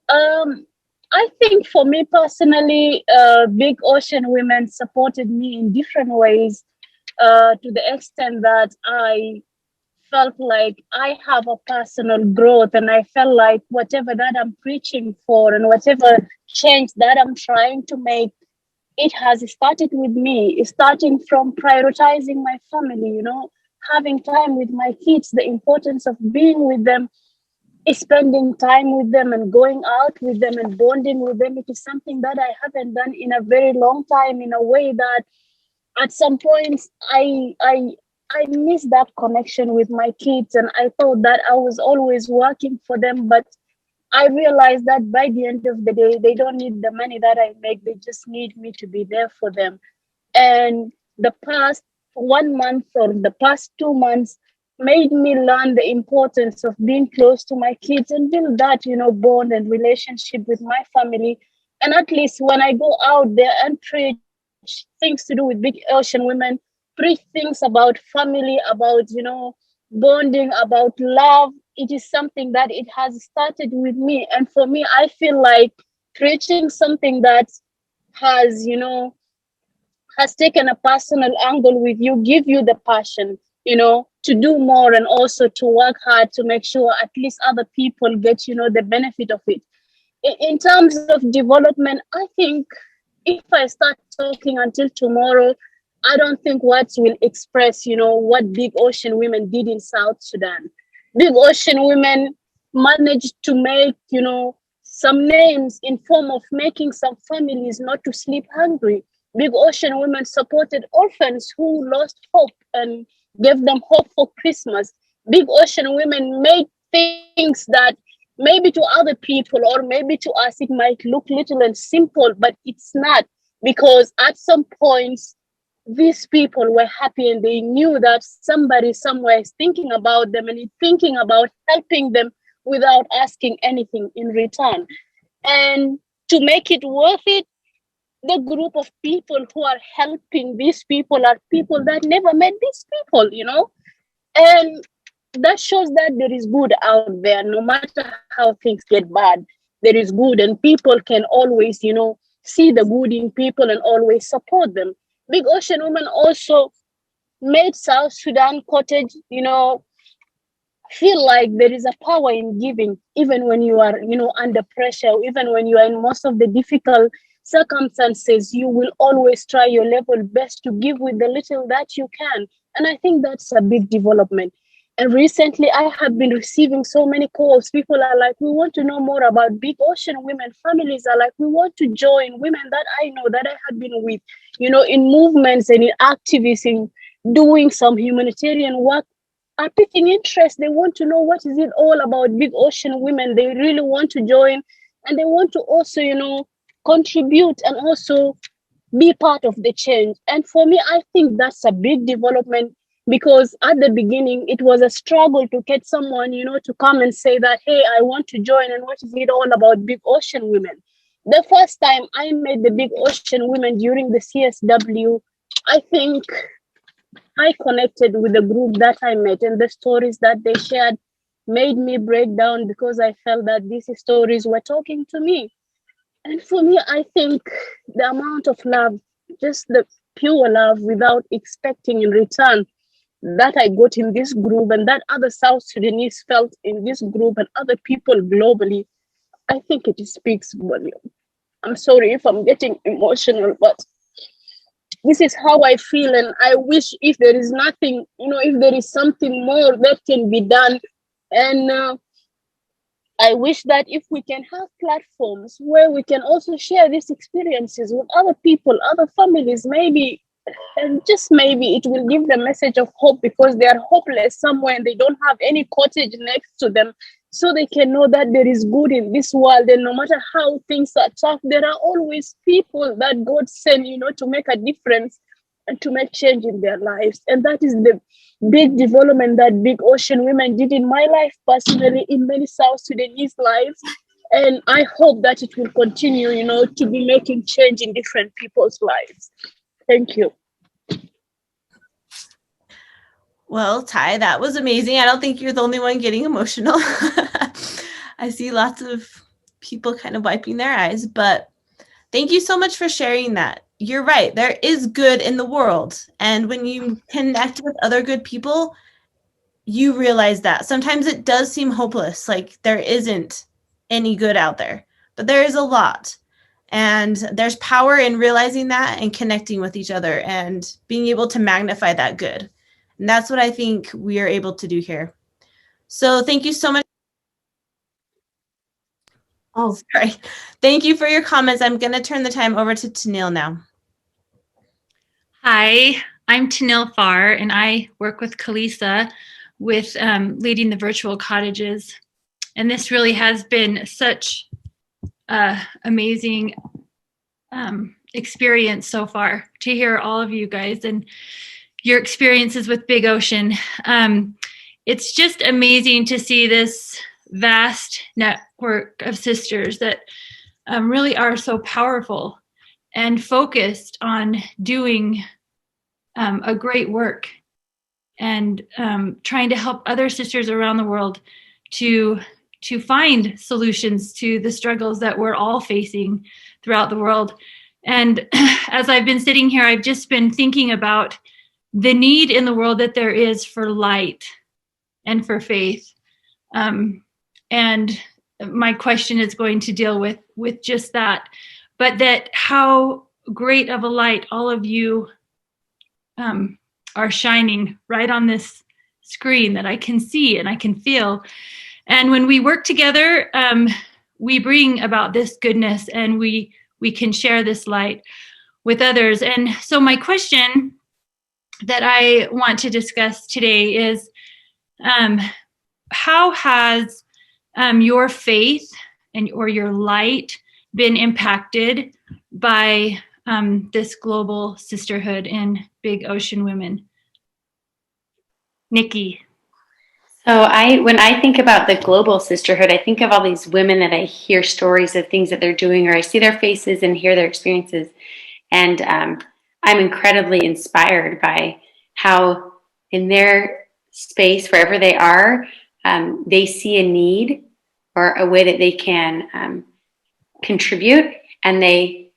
I think for me personally, Big Ocean Women supported me in different ways, to the extent that I felt like I have a personal growth, and I felt like whatever that I'm preaching for and whatever change that I'm trying to make, it has started with me, starting from prioritizing my family, having time with my kids, the importance of being with them, spending time with them and going out with them and bonding with them. It is something that I haven't done in a very long time, in a way that at some points I miss that connection with my kids, and I thought that I was always working for them, but I realized that by the end of the day, they don't need the money that I make. They just need me to be there for them. And the past 1 month or the past 2 months made me learn the importance of being close to my kids and build that, bond and relationship with my family. And at least when I go out there and preach things to do with Big Ocean Women, preach things about family, about, bonding, about love, it is something that it has started with me. And for me, I feel like preaching something that has, has taken a personal angle with you, give you the passion, to do more and also to work hard to make sure at least other people get, the benefit of it. In terms of development, I think if I start talking until tomorrow, I don't think words will express, what Big Ocean Women did in South Sudan. Big Ocean Women managed to make, some names in form of making some families not to sleep hungry. Big Ocean Women supported orphans who lost hope and gave them hope for Christmas. Big Ocean Women made things that maybe to other people or maybe to us it might look little and simple, but it's not, because at some points these people were happy and they knew that somebody somewhere is thinking about them and is thinking about helping them without asking anything in return. And to make it worth it, the group of people who are helping these people are people that never met these people, and that shows that there is good out there. No matter how things get bad, there is good, and people can always, see the good in people and always support them. Big Ocean Women also made South Sudan Cottage, feel like there is a power in giving, even when you are, under pressure, even when you are in most of the difficult circumstances, you will always try your level best to give with the little that you can. And I think that's a big development. And recently, I have been receiving so many calls. People are like, we want to know more about Big Ocean Women. Families are like, we want to join. Women that I know, that I have been with, in movements and in activism, doing some humanitarian work, are taking interest. They want to know what is it all about Big Ocean Women. They really want to join, and they want to also, contribute and also be part of the change. And for me, I think that's a big development, because at the beginning, it was a struggle to get someone, to come and say that, hey, I want to join, and what is it all about Big Ocean Women? The first time I met the Big Ocean Women during the CSW, I think I connected with the group that I met, and the stories that they shared made me break down, because I felt that these stories were talking to me. And for me, I think the amount of love, just the pure love without expecting in return, that I got in this group and that other South Sudanese felt in this group and other people globally, I think it speaks volume. I'm sorry if I'm getting emotional, but this is how I feel. And I wish if there is nothing, if there is something more that can be done. And I wish that if we can have platforms where we can also share these experiences with other people, other families, maybe, and just maybe it will give the message of hope, because they are hopeless somewhere and they don't have any cottage next to them, so they can know that there is good in this world. And no matter how things are tough, there are always people that God sent, to make a difference and to make change in their lives. And that is the big development that Big Ocean Women did in my life personally, in many South Sudanese lives. And I hope that it will continue, to be making change in different people's lives. Thank you. Well, Ty, that was amazing. I don't think you're the only one getting emotional. I see lots of people kind of wiping their eyes, but thank you so much for sharing that. You're right. There is good in the world. And when you connect with other good people, you realize that. Sometimes it does seem hopeless, like there isn't any good out there, but there is a lot. And there's power in realizing that and connecting with each other and being able to magnify that good. And that's what I think we are able to do here. So thank you so much. Oh, sorry. Thank you for your comments. I'm going to turn the time over to Tanil now. Hi, I'm Tanil Farr, and I work with Kalisa with leading the virtual cottages. And this really has been such amazing experience so far to hear all of you guys and your experiences with Big Ocean. It's just amazing to see this vast network of sisters that really are so powerful and focused on doing a great work and trying to help other sisters around the world to find solutions to the struggles that we're all facing throughout the world. And as I've been sitting here, I've just been thinking about the need in the world that there is for light and for faith. And my question is going to deal with just that, but that how great of a light all of you are shining right on this screen that I can see and I can feel. And when we work together, we bring about this goodness and we can share this light with others. And so my question that I want to discuss today is, how has your faith or your light been impacted by this global sisterhood in Big Ocean Women? Nikki. So when I think about the global sisterhood, I think of all these women that I hear stories of things that they're doing, or I see their faces and hear their experiences. And I'm incredibly inspired by how in their space, wherever they are, they see a need or a way that they can contribute, and they,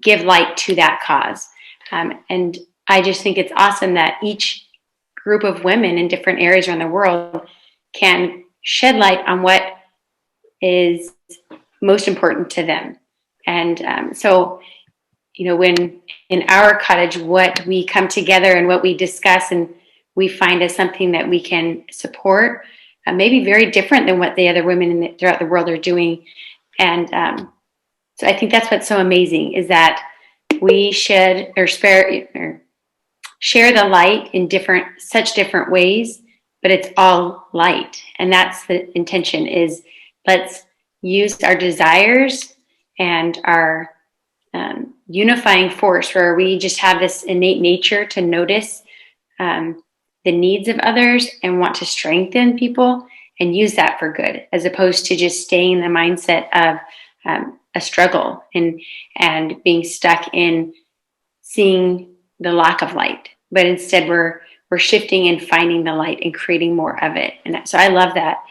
give light to that cause. And I just think it's awesome that each group of women in different areas around the world can shed light on what is most important to them. And so, when in our cottage, what we come together and what we discuss and we find as something that we can support, maybe very different than what the other women throughout the world are doing. And so I think that's what's so amazing, is that we should share the light in such different ways, but it's all light. And that's the intention, is let's use our desires and our unifying force, where we just have this innate nature to notice the needs of others and want to strengthen people and use that for good, as opposed to just staying in the mindset of a struggle and being stuck in seeing the lack of light. But instead we're shifting and finding the light and creating more of it. And so I love that.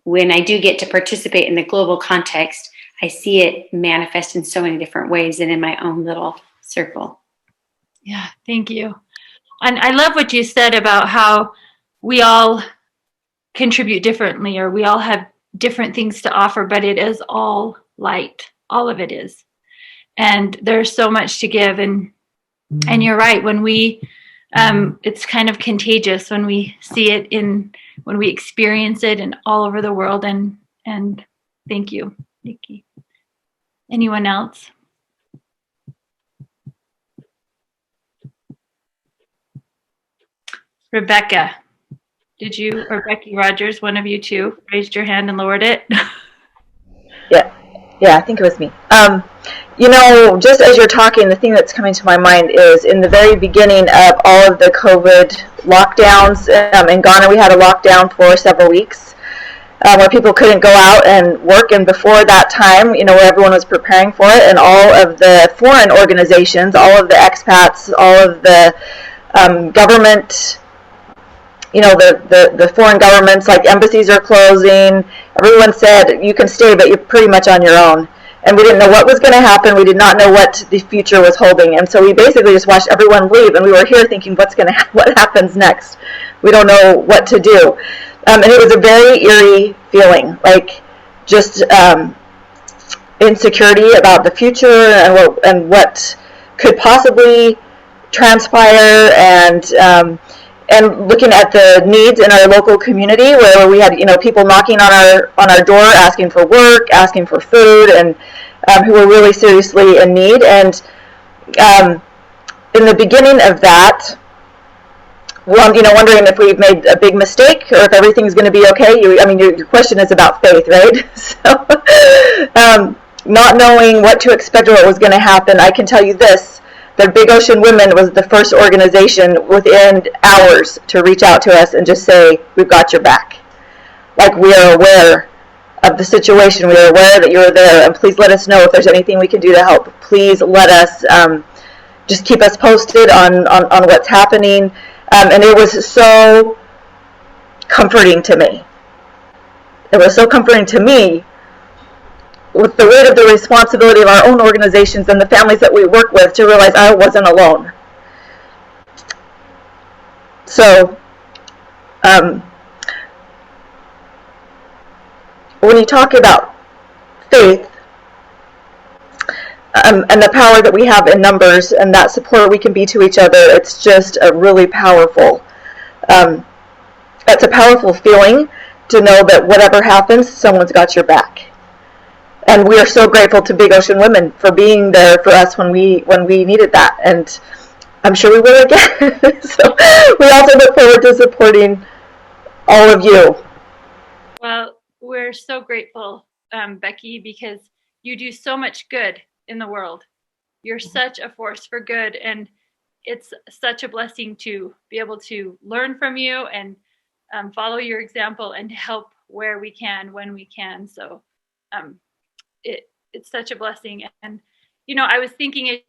When I do get to participate in the global context, I see it manifest in so many different ways and in my own little circle. Yeah, thank you. And I love what you said about how we all contribute differently, or we all have different things to offer, but it is all light. All of it is. And there's so much to give. And you're right, when we, it's kind of contagious when we see it when we experience it in all over the world. And thank you, Nikki. Anyone else? Rebecca, did you, or Becky Rogers, one of you two, raised your hand and lowered it? Yeah, I think it was me. Just as you're talking, the thing that's coming to my mind is in the very beginning of all of the COVID lockdowns, in Ghana we had a lockdown for several weeks where people couldn't go out and work. And before that time, where everyone was preparing for it, and all of the foreign organizations, all of the expats, all of the government, the foreign governments, like embassies are closing. Everyone said, you can stay, but you're pretty much on your own. And we didn't know what was going to happen. We did not know what the future was holding. And so we basically just watched everyone leave. And we were here thinking, what happens next? We don't know what to do. And it was a very eerie feeling, like just insecurity about the future and what could possibly transpire, and looking at the needs in our local community, where we had people knocking on our door asking for work, asking for food, and who were really seriously in need. And in the beginning of that, wondering if we've made a big mistake or if everything's going to be okay. Your question is about faith, right? So, not knowing what to expect or what was going to happen, I can tell you this, that Big Ocean Women was the first organization within hours to reach out to us and just say, we've got your back. Like, we are aware of the situation. We are aware that you're there, and please let us know if there's anything we can do to help. Please let us, just keep us posted on what's happening. And it was so comforting to me. It was so comforting to me with the weight of the responsibility of our own organizations and the families that we work with to realize I wasn't alone. So, when you talk about faith and the power that we have in numbers and that support we can be to each other, it's just a really powerful, it's a powerful feeling to know that whatever happens, someone's got your back. And we are so grateful to Big Ocean Women for being there for us when we needed that, and I'm sure we will again. So we also look forward to supporting all of you. Well, we're so grateful, Becky, because you do so much good in the world. You're such a force for good, and it's such a blessing to be able to learn from you and follow your example and help where we can, when we can. So it's such a blessing. And I was thinking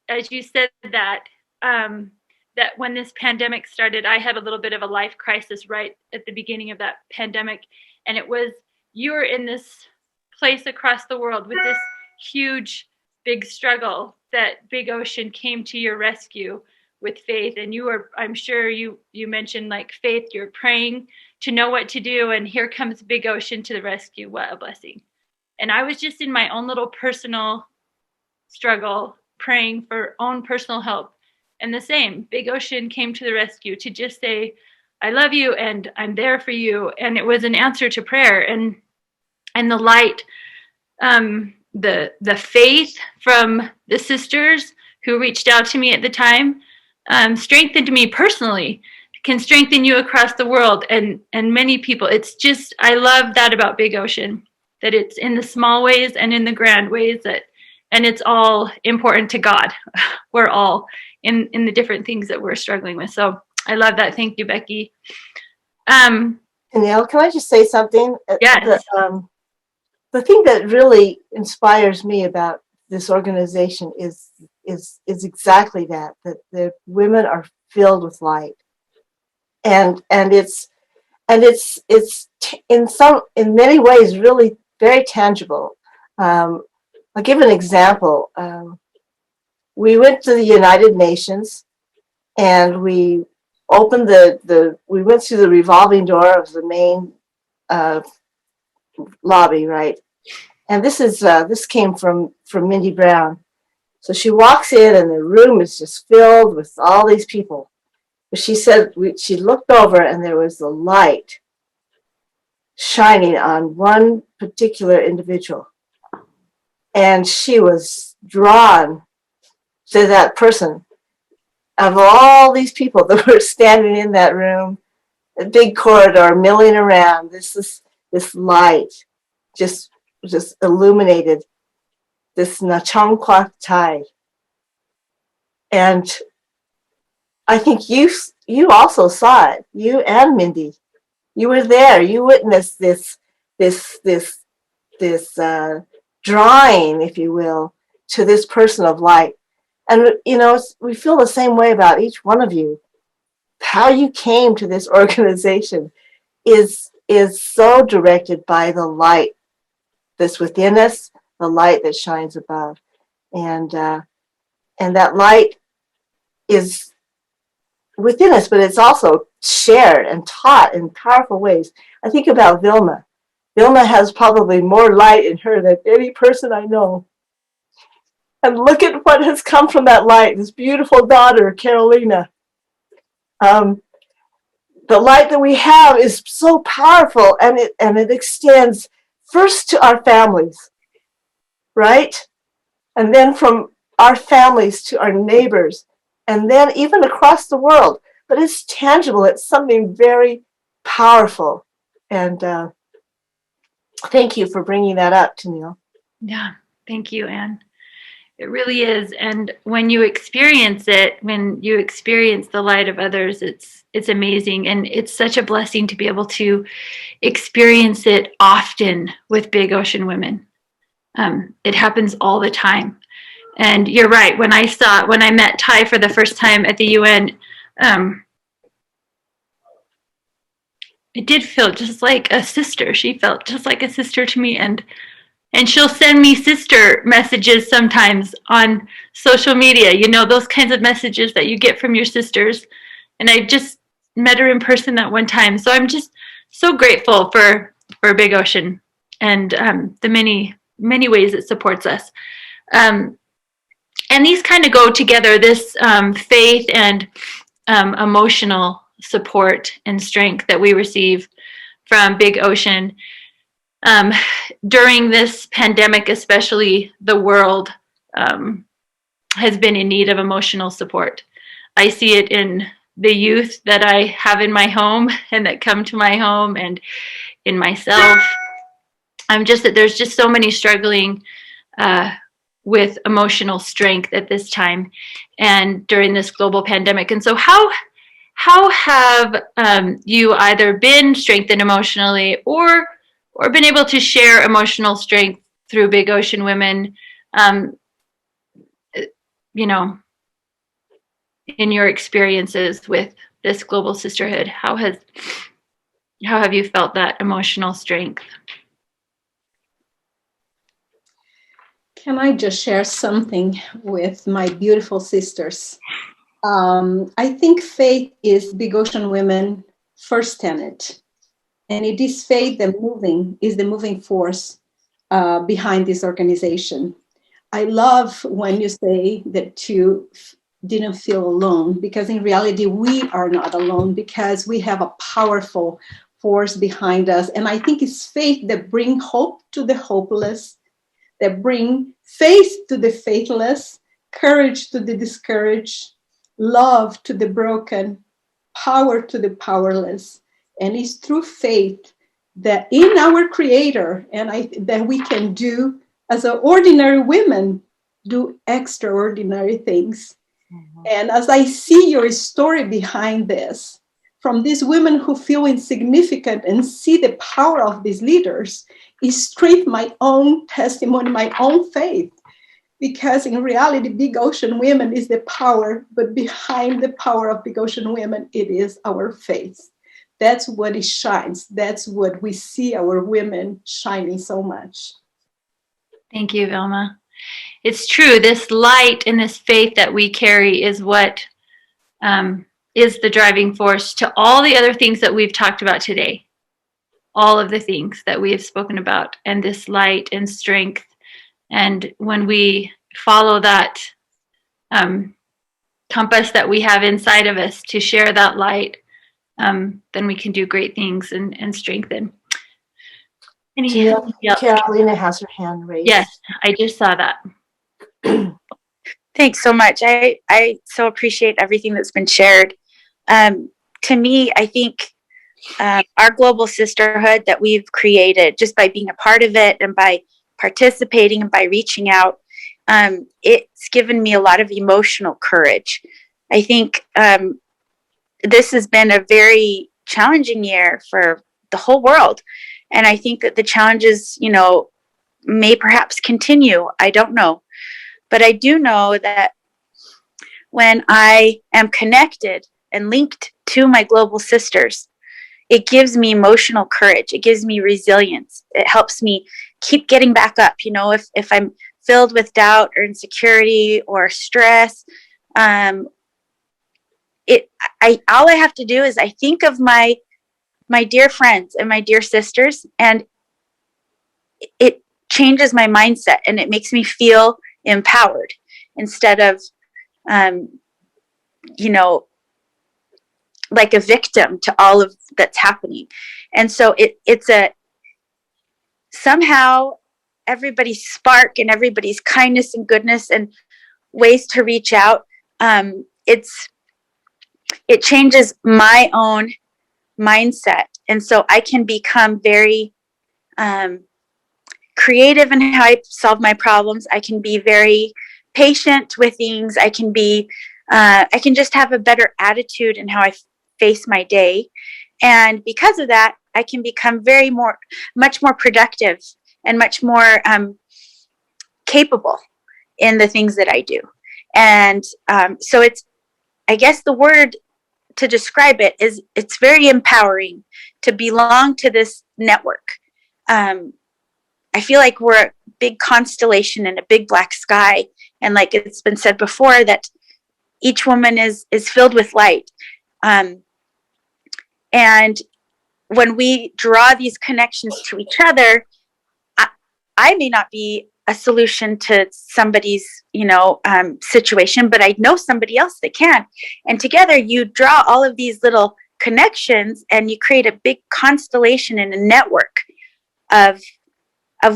as you said that that when this pandemic started, I had a little bit of a life crisis right at the beginning of that pandemic, and it was you were in this place across the world with this huge big struggle that Big Ocean came to your rescue with faith. And you were, I'm sure you mentioned like faith, you're praying to know what to do, and here comes Big Ocean to the rescue. What a blessing. And I was just in my own little personal struggle, praying for own personal help. And the same, Big Ocean came to the rescue to just say, I love you and I'm there for you. And it was an answer to prayer, and the light, the faith from the sisters who reached out to me at the time strengthened me personally, can strengthen you across the world and many people. It's just, I love that about Big Ocean, that it's in the small ways and in the grand ways, and it's all important to God. We're all in the different things that we're struggling with. So I love that. Thank you, Becky. Danielle, can I just say something? Yes. The thing that really inspires me about this organization is exactly that the women are filled with light, and it's in many ways really very tangible. I'll give an example. We went to the United Nations, and we opened we went through the revolving door of the main lobby, right? And this came from Mindy Brown. So she walks in, and the room is just filled with all these people. But she said she looked over, and there was the light shining on one particular individual, and she was drawn to that person. Of all these people that were standing in that room, a big corridor milling around, this light just illuminated this Nachang Kwak Tai. And I think you also saw it, you and Mindy. You were there. You witnessed this drawing, if you will, to this person of light. And we feel the same way about each one of you. How you came to this organization is so directed by the light that's within us, the light that shines above, and that light is within us, but it's also shared and taught in powerful ways. I think about Vilma. Vilma has probably more light in her than any person I know. And look at what has come from that light, this beautiful daughter, Carolina. The light that we have is so powerful, and it extends first to our families, right? And then from our families to our neighbors, and then even across the world. but it's tangible. It's something very powerful. And thank you for bringing that up, Tennille. Yeah, thank you, Anne. It really is. And when you experience it, when you experience the light of others, it's amazing. And it's such a blessing to be able to experience it often with Big Ocean Women. It happens all the time. And you're right. When I met Ty for the first time at the UN, it did feel just like a sister. She felt just like a sister to me. And she'll send me sister messages sometimes on social media, you know, those kinds of messages that you get from your sisters. And I just met her in person that one time. So I'm just so grateful for Big Ocean and the many, many ways it supports us. And these kind of go together, this faith and emotional support and strength that we receive from Big Ocean. During this pandemic, especially, the world has been in need of emotional support. I see it in the youth that I have in my home and that come to my home, and in myself. There's just so many struggling with emotional strength at this time and during this global pandemic. And so how have you either been strengthened emotionally or been able to share emotional strength through Big Ocean Women, you know, in your experiences with this global sisterhood? How have you felt that emotional strength? Can I just share something with my beautiful sisters? I think faith is Big Ocean Women first tenet. And it is faith that is the moving force behind this organization. I love when you say that you didn't feel alone, because in reality, we are not alone, because we have a powerful force behind us. And I think it's faith that brings hope to the hopeless, that bring faith to the faithless, courage to the discouraged, love to the broken, power to the powerless. And it's through faith that in our Creator, that we can do, as ordinary women, do extraordinary things. Mm-hmm. And as I see your story behind this, from these women who feel insignificant and see the power of these leaders, it strengthens my own testimony, my own faith. Because in reality, Big Ocean Women is the power, but behind the power of Big Ocean Women, it is our faith. That's what it shines. That's what we see our women shining so much. Thank you, Vilma. It's true. This light and this faith that we carry is what is the driving force to all the other things that we've talked about today. All of the things that we have spoken about, and this light and strength. And when we follow that compass that we have inside of us to share that light, then we can do great things and strengthen. Carolina has her hand raised. Yes, I just saw that. Thanks so much. I so appreciate everything that's been shared. To me, I think our global sisterhood that we've created just by being a part of it and by participating and by reaching out, it's given me a lot of emotional courage. I think this has been a very challenging year for the whole world. And I think that the challenges, you know, may perhaps continue. I don't know. But I do know that when I am connected and linked to my global sisters, it gives me emotional courage. It gives me resilience. It helps me keep getting back up. You know, if I'm filled with doubt or insecurity or stress, all I have to do is I think of my dear friends and my dear sisters, and it changes my mindset and it makes me feel empowered instead of, you know, like a victim to all of that's happening. And so it's somehow everybody's spark and everybody's kindness and goodness and ways to reach out. it changes my own mindset. And so I can become very creative in how I solve my problems. I can be very patient with things. I can just have a better attitude in how I face my day. And because of that, I can become much more productive and much more capable in the things that I do. And so I guess the word to describe it is it's very empowering to belong to this network. I feel like we're a big constellation in a big black sky. And like it's been said before, that each woman is filled with light. And when we draw these connections to each other, I may not be a solution to somebody's, situation, but I know somebody else that can. And together you draw all of these little connections and you create a big constellation and a network of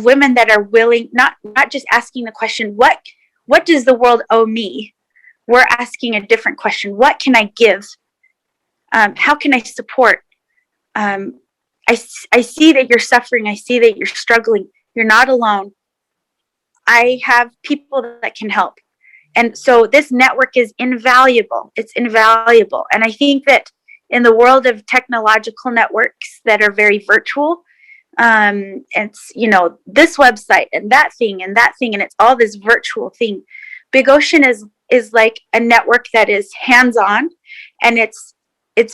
women that are willing, not just asking the question, what does the world owe me? We're asking a different question. What can I give? How can I support? I see that you're suffering. I see that you're struggling. You're not alone. I have people that can help. And so this network is invaluable. It's invaluable. And I think that in the world of technological networks that are very virtual, it's, this website and that thing, and it's all this virtual thing. Big Ocean is like a network that is hands-on, and it's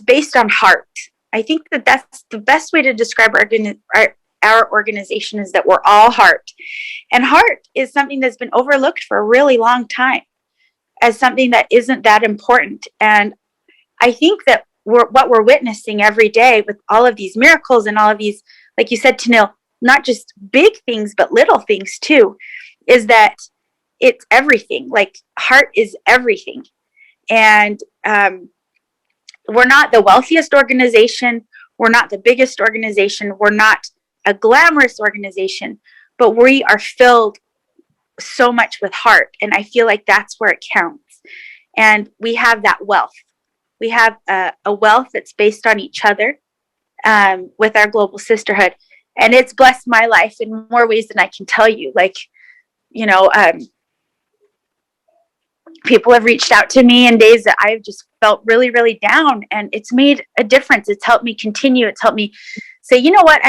based on heart. I think that that's the best way to describe our organization, is that we're all heart. And heart is something that's been overlooked for a really long time as something that isn't that important. And I think that what we're witnessing every day with all of these miracles and all of these, like you said, Tanil, not just big things, but little things too, is that it's everything. Like heart is everything. And we're not the wealthiest organization. We're not the biggest organization. We're not a glamorous organization, but we are filled so much with heart. And I feel like that's where it counts. And we have that wealth. We have a wealth that's based on each other with our global sisterhood. And it's blessed my life in more ways than I can tell you. Like, people have reached out to me in days that I've just felt really, really down, and it's made a difference. It's helped me continue. It's helped me say, you know what,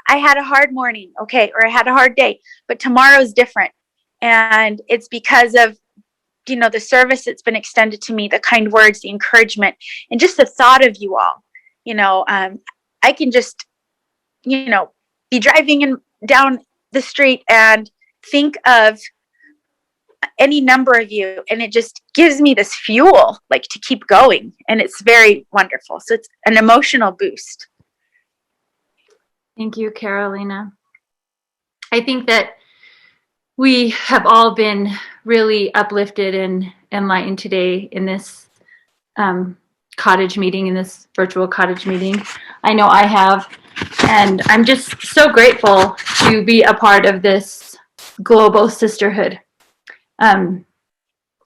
I had a hard morning, okay, or I had a hard day, but tomorrow's different. And it's because of, the service that's been extended to me, the kind words, the encouragement, and just the thought of you all. I can just, be driving down the street and think of any number of you, and it just gives me this fuel, like, to keep going. And it's very wonderful. So it's an emotional boost. Thank you, Carolina. I think that we have all been really uplifted and enlightened today in this cottage meeting, in this virtual cottage meeting. I know I have, and I'm just so grateful to be a part of this global sisterhood. And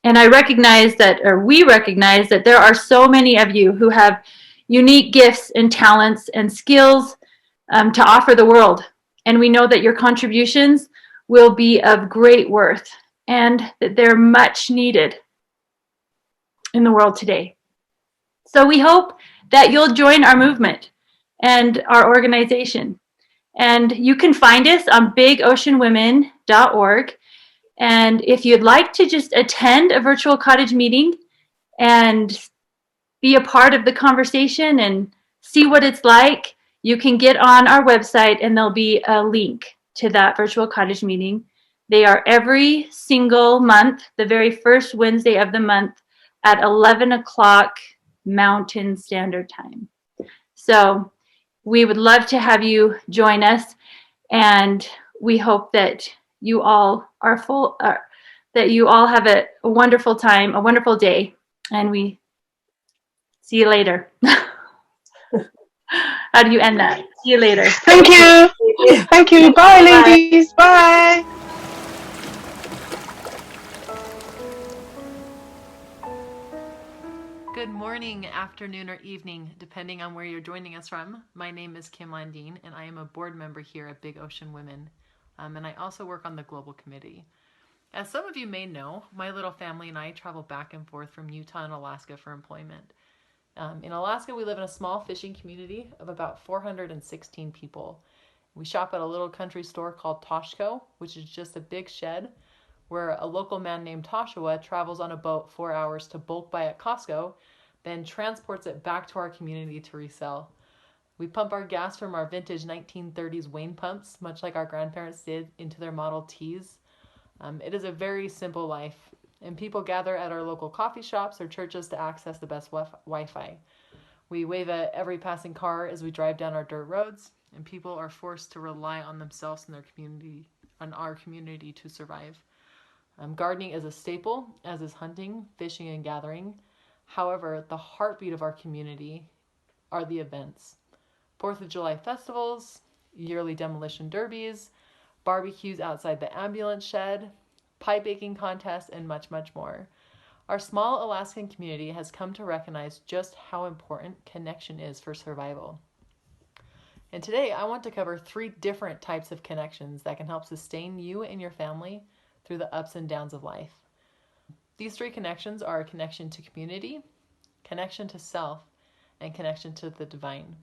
we recognize that there are so many of you who have unique gifts and talents and skills to offer the world. And we know that your contributions will be of great worth, and that they're much needed in the world today. So we hope that you'll join our movement and our organization. And you can find us on bigoceanwomen.org. And if you'd like to just attend a virtual cottage meeting and be a part of the conversation and see what it's like, you can get on our website and there'll be a link to that virtual cottage meeting. They are every single month, the very first Wednesday of the month at 11 o'clock Mountain Standard Time. So we would love to have you join us, and we hope that you all are that you all have a wonderful time, a wonderful day, and we see you later. How do you end that? See you later. Thank you. Thank you. Bye, ladies. Bye. Good morning, afternoon, or evening, depending on where you're joining us from. My name is Kim Landine, and I am a board member here at Big Ocean Women, and I also work on the Global Committee. As some of you may know, my little family and I travel back and forth from Utah and Alaska for employment. In Alaska, we live in a small fishing community of about 416 people. We shop at a little country store called Toshko, which is just a big shed where a local man named Toshua travels on a boat 4 hours to bulk buy at Costco, then transports it back to our community to resell. We pump our gas from our vintage 1930s Wayne pumps, much like our grandparents did, into their Model Ts. It is a very simple life, and people gather at our local coffee shops or churches to access the best Wi-Fi. We wave at every passing car as we drive down our dirt roads, and people are forced to rely on themselves and their community, on our community, to survive. Gardening is a staple, as is hunting, fishing, and gathering. However, the heartbeat of our community are the events. 4th of July festivals, yearly demolition derbies, barbecues outside the ambulance shed, pie baking contests, and much, much more. Our small Alaskan community has come to recognize just how important connection is for survival. And today I want to cover 3 different types of connections that can help sustain you and your family through the ups and downs of life. These 3 connections are a connection to community, connection to self, and connection to the divine.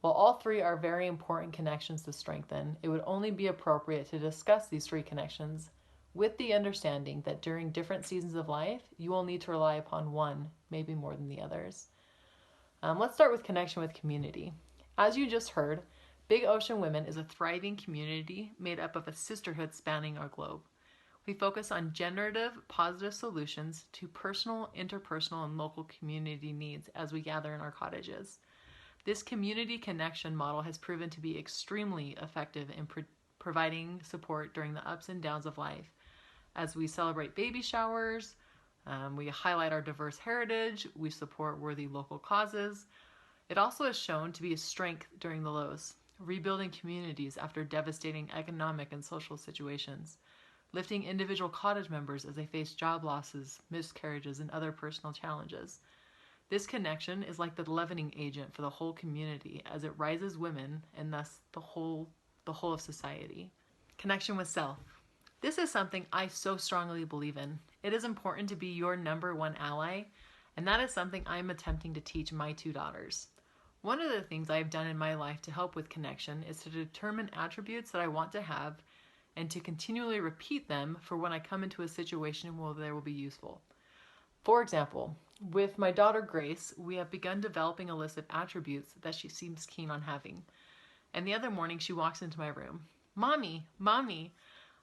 While all 3 are very important connections to strengthen, it would only be appropriate to discuss these 3 connections with the understanding that during different seasons of life, you will need to rely upon one, maybe more than the others. Let's start with connection with community. As you just heard, Big Ocean Women is a thriving community made up of a sisterhood spanning our globe. We focus on generative, positive solutions to personal, interpersonal, and local community needs as we gather in our cottages. This community connection model has proven to be extremely effective in providing support during the ups and downs of life. As we celebrate baby showers, we highlight our diverse heritage, we support worthy local causes. It also is shown to be a strength during the lows, rebuilding communities after devastating economic and social situations, lifting individual cottage members as they face job losses, miscarriages, and other personal challenges. This connection is like the leavening agent for the whole community as it rises women and thus the whole of society. Connection with self. This is something I so strongly believe in. It is important to be your number one ally, and that is something I'm attempting to teach my 2 daughters. One of the things I've done in my life to help with connection is to determine attributes that I want to have and to continually repeat them for when I come into a situation where they will be useful. For example, with my daughter Grace, we have begun developing a list of attributes that she seems keen on having. And the other morning she walks into my room. Mommy,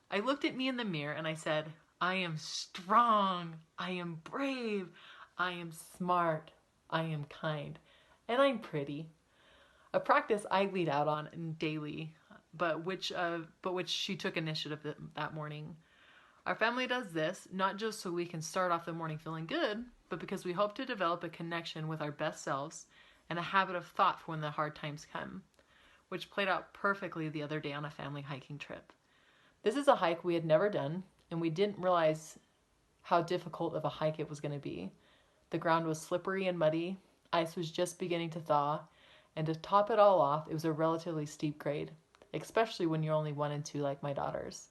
I looked at me in the mirror and I said, I am strong, I am brave, I am smart, I am kind, and I'm pretty. A practice I lead out on daily, but which she took initiative that morning. Our family does this not just so we can start off the morning feeling good, but because we hope to develop a connection with our best selves and a habit of thought for when the hard times come, which played out perfectly the other day on a family hiking trip. This is a hike we had never done, and we didn't realize how difficult of a hike it was going to be. The ground was slippery and muddy, ice was just beginning to thaw, and to top it all off, it was a relatively steep grade, especially when you're only 1 and 2 like my daughters.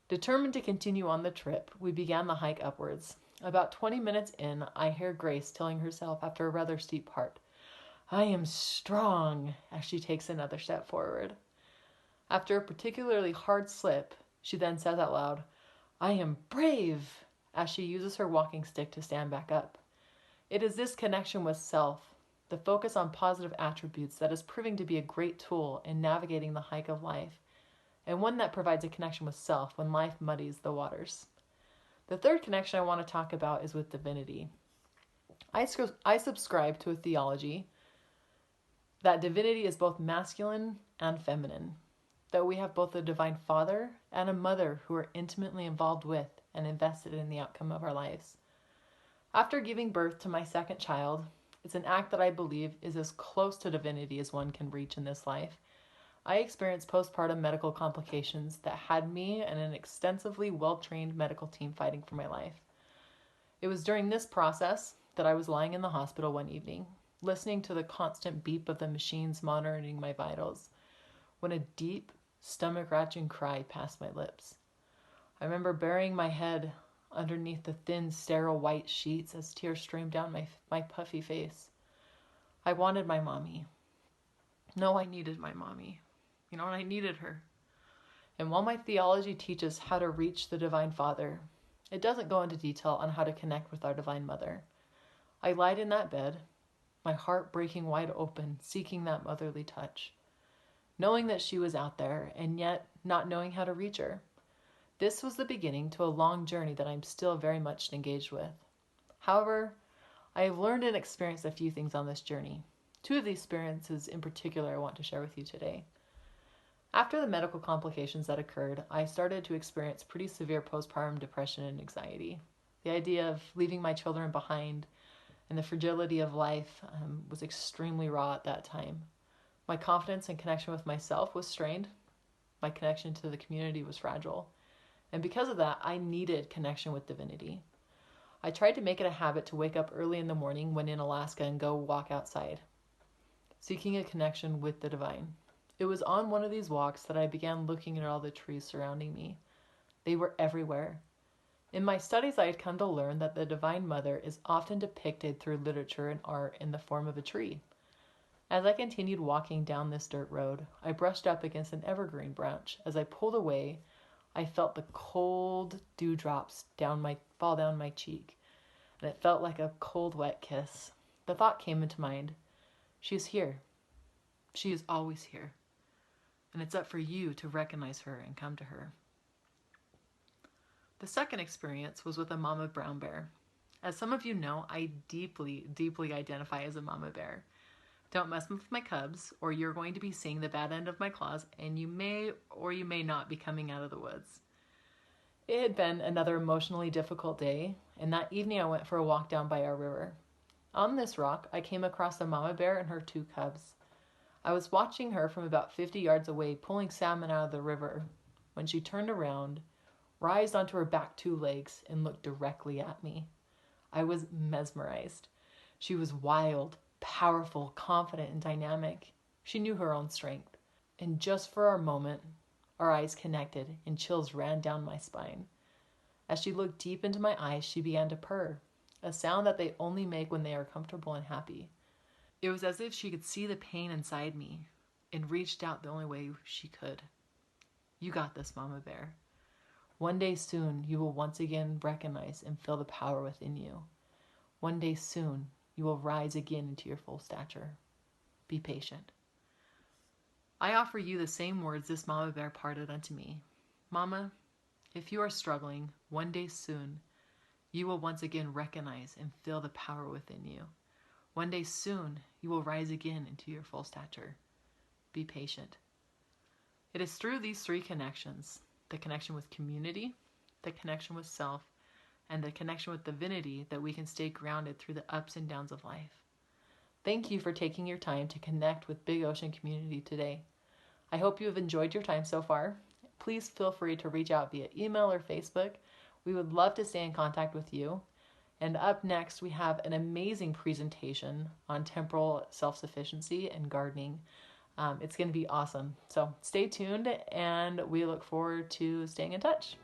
Determined to continue on the trip, we began the hike upwards. About 20 minutes in, I hear Grace telling herself after a rather steep part, I am strong, as she takes another step forward. After a particularly hard slip, she then says out loud, I am brave, as she uses her walking stick to stand back up. It is this connection with self, the focus on positive attributes, that is proving to be a great tool in navigating the hike of life, and one that provides a connection with self when life muddies the waters. The third connection I want to talk about is with divinity. I subscribe to a theology that divinity is both masculine and feminine, that we have both a divine father and a mother who are intimately involved with and invested in the outcome of our lives. After giving birth to my second child, it's an act that I believe is as close to divinity as one can reach in this life. I experienced postpartum medical complications that had me and an extensively well-trained medical team fighting for my life. It was during this process that I was lying in the hospital one evening, listening to the constant beep of the machines monitoring my vitals, when a deep, stomach-wrenching cry passed my lips. I remember burying my head underneath the thin, sterile white sheets as tears streamed down my puffy face. I wanted my mommy. No, I needed my mommy. And I needed her. And while my theology teaches how to reach the Divine Father, it doesn't go into detail on how to connect with our Divine Mother. I lied in that bed, my heart breaking wide open, seeking that motherly touch, knowing that she was out there and yet not knowing how to reach her. This was the beginning to a long journey that I'm still very much engaged with. However, I have learned and experienced a few things on this journey. Two of these experiences in particular I want to share with you today. After the medical complications that occurred, I started to experience pretty severe postpartum depression and anxiety. The idea of leaving my children behind and the fragility of life was extremely raw at that time. My confidence and connection with myself was strained. My connection to the community was fragile. And because of that, I needed connection with divinity. I tried to make it a habit to wake up early in the morning when in Alaska and go walk outside, seeking a connection with the divine. It was on one of these walks that I began looking at all the trees surrounding me. They were everywhere. In my studies, I had come to learn that the Divine Mother is often depicted through literature and art in the form of a tree. As I continued walking down this dirt road, I brushed up against an evergreen branch. As I pulled away, I felt the cold dewdrops fall down my cheek, and it felt like a cold, wet kiss. The thought came into mind, she is here. She is always here. And it's up for you to recognize her and come to her. The second experience was with a mama brown bear. As some of you know, I deeply, deeply identify as a mama bear. Don't mess with my cubs, or you're going to be seeing the bad end of my claws, and you may or you may not be coming out of the woods. It had been another emotionally difficult day, and that evening I went for a walk down by our river. On this rock, I came across a mama bear and her two cubs. I was watching her from about 50 yards away, pulling salmon out of the river, when she turned around, rised onto her back two legs, and looked directly at me. I was mesmerized. She was wild, powerful, confident, and dynamic. She knew her own strength. And just for a moment, our eyes connected, and chills ran down my spine. As she looked deep into my eyes, she began to purr, a sound that they only make when they are comfortable and happy. It was as if she could see the pain inside me and reached out the only way she could. You got this, Mama Bear. One day soon, you will once again recognize and feel the power within you. One day soon, you will rise again into your full stature. Be patient. I offer you the same words this Mama Bear parted unto me. Mama, if you are struggling, one day soon, you will once again recognize and feel the power within you. One day soon, you will rise again into your full stature. Be patient. It is through these three connections, the connection with community, the connection with self, and the connection with divinity, that we can stay grounded through the ups and downs of life. Thank you for taking your time to connect with Big Ocean Community today. I hope you have enjoyed your time so far. Please feel free to reach out via email or Facebook. We would love to stay in contact with you. And up next, we have an amazing presentation on temporal self-sufficiency and gardening. It's going to be awesome. So stay tuned, and we look forward to staying in touch.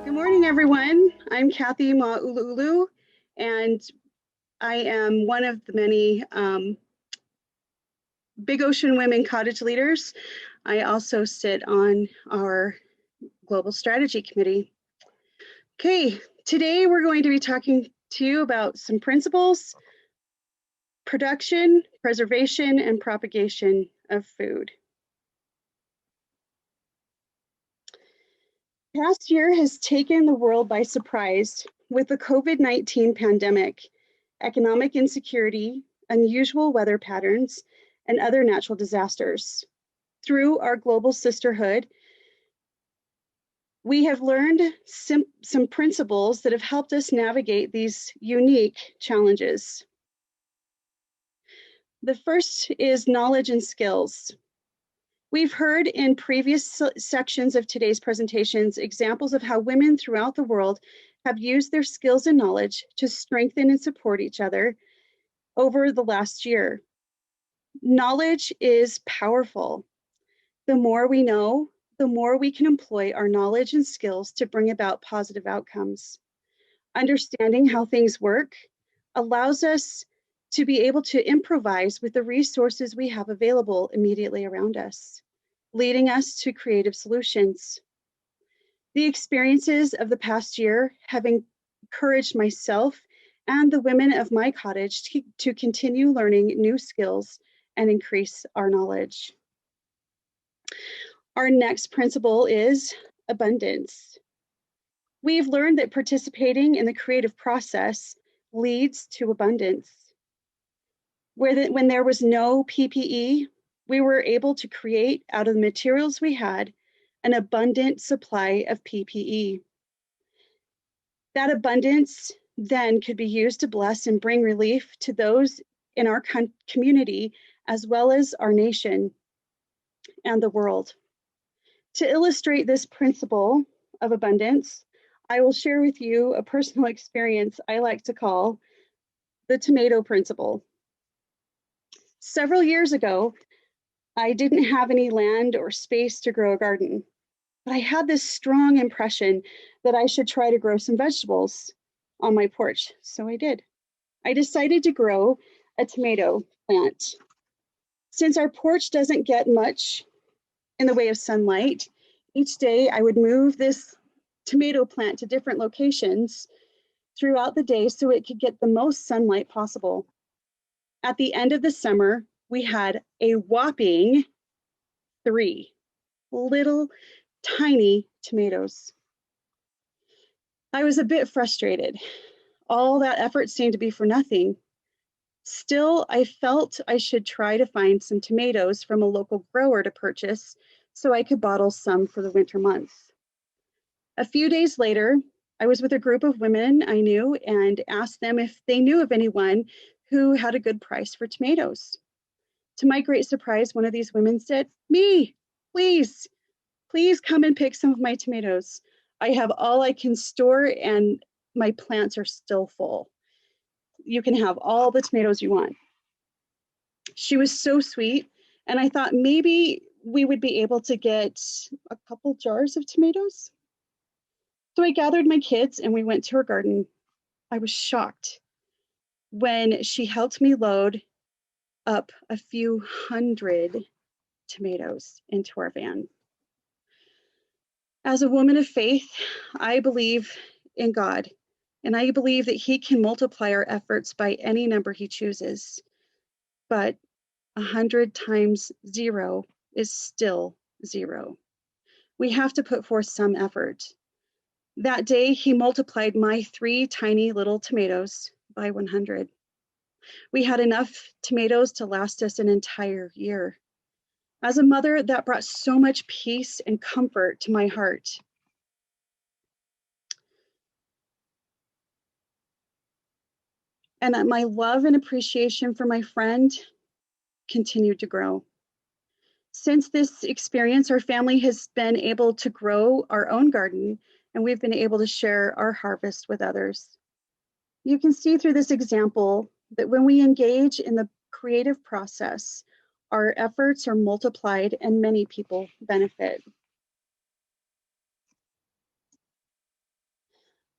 Good morning, everyone. I'm Kathy Ma'ululu, and I am one of the many Big Ocean Women Cottage leaders. I also sit on our Global Strategy Committee. Okay, today we're going to be talking to you about some principles, production, preservation, and propagation of food. The past year has taken the world by surprise with the COVID-19 pandemic, economic insecurity, unusual weather patterns, and other natural disasters. Through our global sisterhood, we have learned some principles that have helped us navigate these unique challenges. The first is knowledge and skills. We've heard in previous sections of today's presentations examples of how women throughout the world have used their skills and knowledge to strengthen and support each other over the last year. Knowledge is powerful. The more we know, the more we can employ our knowledge and skills to bring about positive outcomes. Understanding how things work allows us to be able to improvise with the resources we have available immediately around us, leading us to creative solutions. The experiences of the past year have encouraged myself and the women of my cottage to continue learning new skills and increase our knowledge. Our next principle is abundance. We've learned that participating in the creative process leads to abundance. When there was no PPE, we were able to create out of the materials we had an abundant supply of PPE. That abundance then could be used to bless and bring relief to those in our community, as well as our nation and the world. To illustrate this principle of abundance, I will share with you a personal experience I like to call the tomato principle. Several years ago, I didn't have any land or space to grow a garden, but I had this strong impression that I should try to grow some vegetables on my porch, so I did. I decided to grow a tomato plant. Since our porch doesn't get much in the way of sunlight, each day I would move this tomato plant to different locations throughout the day so it could get the most sunlight possible. At the end of the summer, we had a whopping 3 little tiny tomatoes. I was a bit frustrated. All that effort seemed to be for nothing. Still, I felt I should try to find some tomatoes from a local grower to purchase so I could bottle some for the winter months. A few days later, I was with a group of women I knew and asked them if they knew of anyone who had a good price for tomatoes. To my great surprise, one of these women said, "Me, please come and pick some of my tomatoes. I have all I can store and my plants are still full. You can have all the tomatoes you want." She was so sweet, and I thought maybe we would be able to get a couple jars of tomatoes. So I gathered my kids and we went to her garden. I was shocked when she helped me load up a few hundred tomatoes into our van. As a woman of faith, I believe in God, and I believe that He can multiply our efforts by any number He chooses. But 100 times 0 is still 0. We have to put forth some effort. That day, He multiplied my 3 tiny little tomatoes by 100. We had enough tomatoes to last us an entire year. As a mother, that brought so much peace and comfort to my heart. And that my love and appreciation for my friend continued to grow. Since this experience, our family has been able to grow our own garden, and we've been able to share our harvest with others. You can see through this example that when we engage in the creative process, our efforts are multiplied and many people benefit.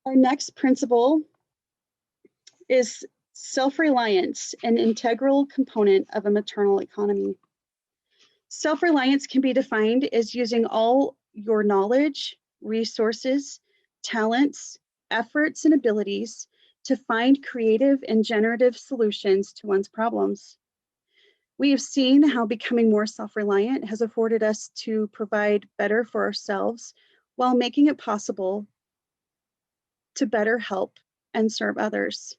Our next principle is self-reliance, an integral component of a maternal economy. Self-reliance can be defined as using all your knowledge, resources, talents, efforts, and abilities to find creative and generative solutions to one's problems. We have seen how becoming more self-reliant has afforded us to provide better for ourselves while making it possible to better help and serve others.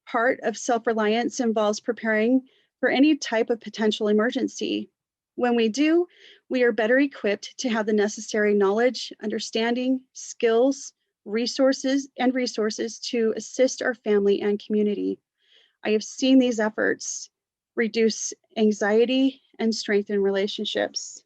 Part of self-reliance involves preparing for any type of potential emergency. When we do, we are better equipped to have the necessary knowledge, understanding, skills, resources to assist our family and community. I have seen these efforts reduce anxiety and strengthen relationships.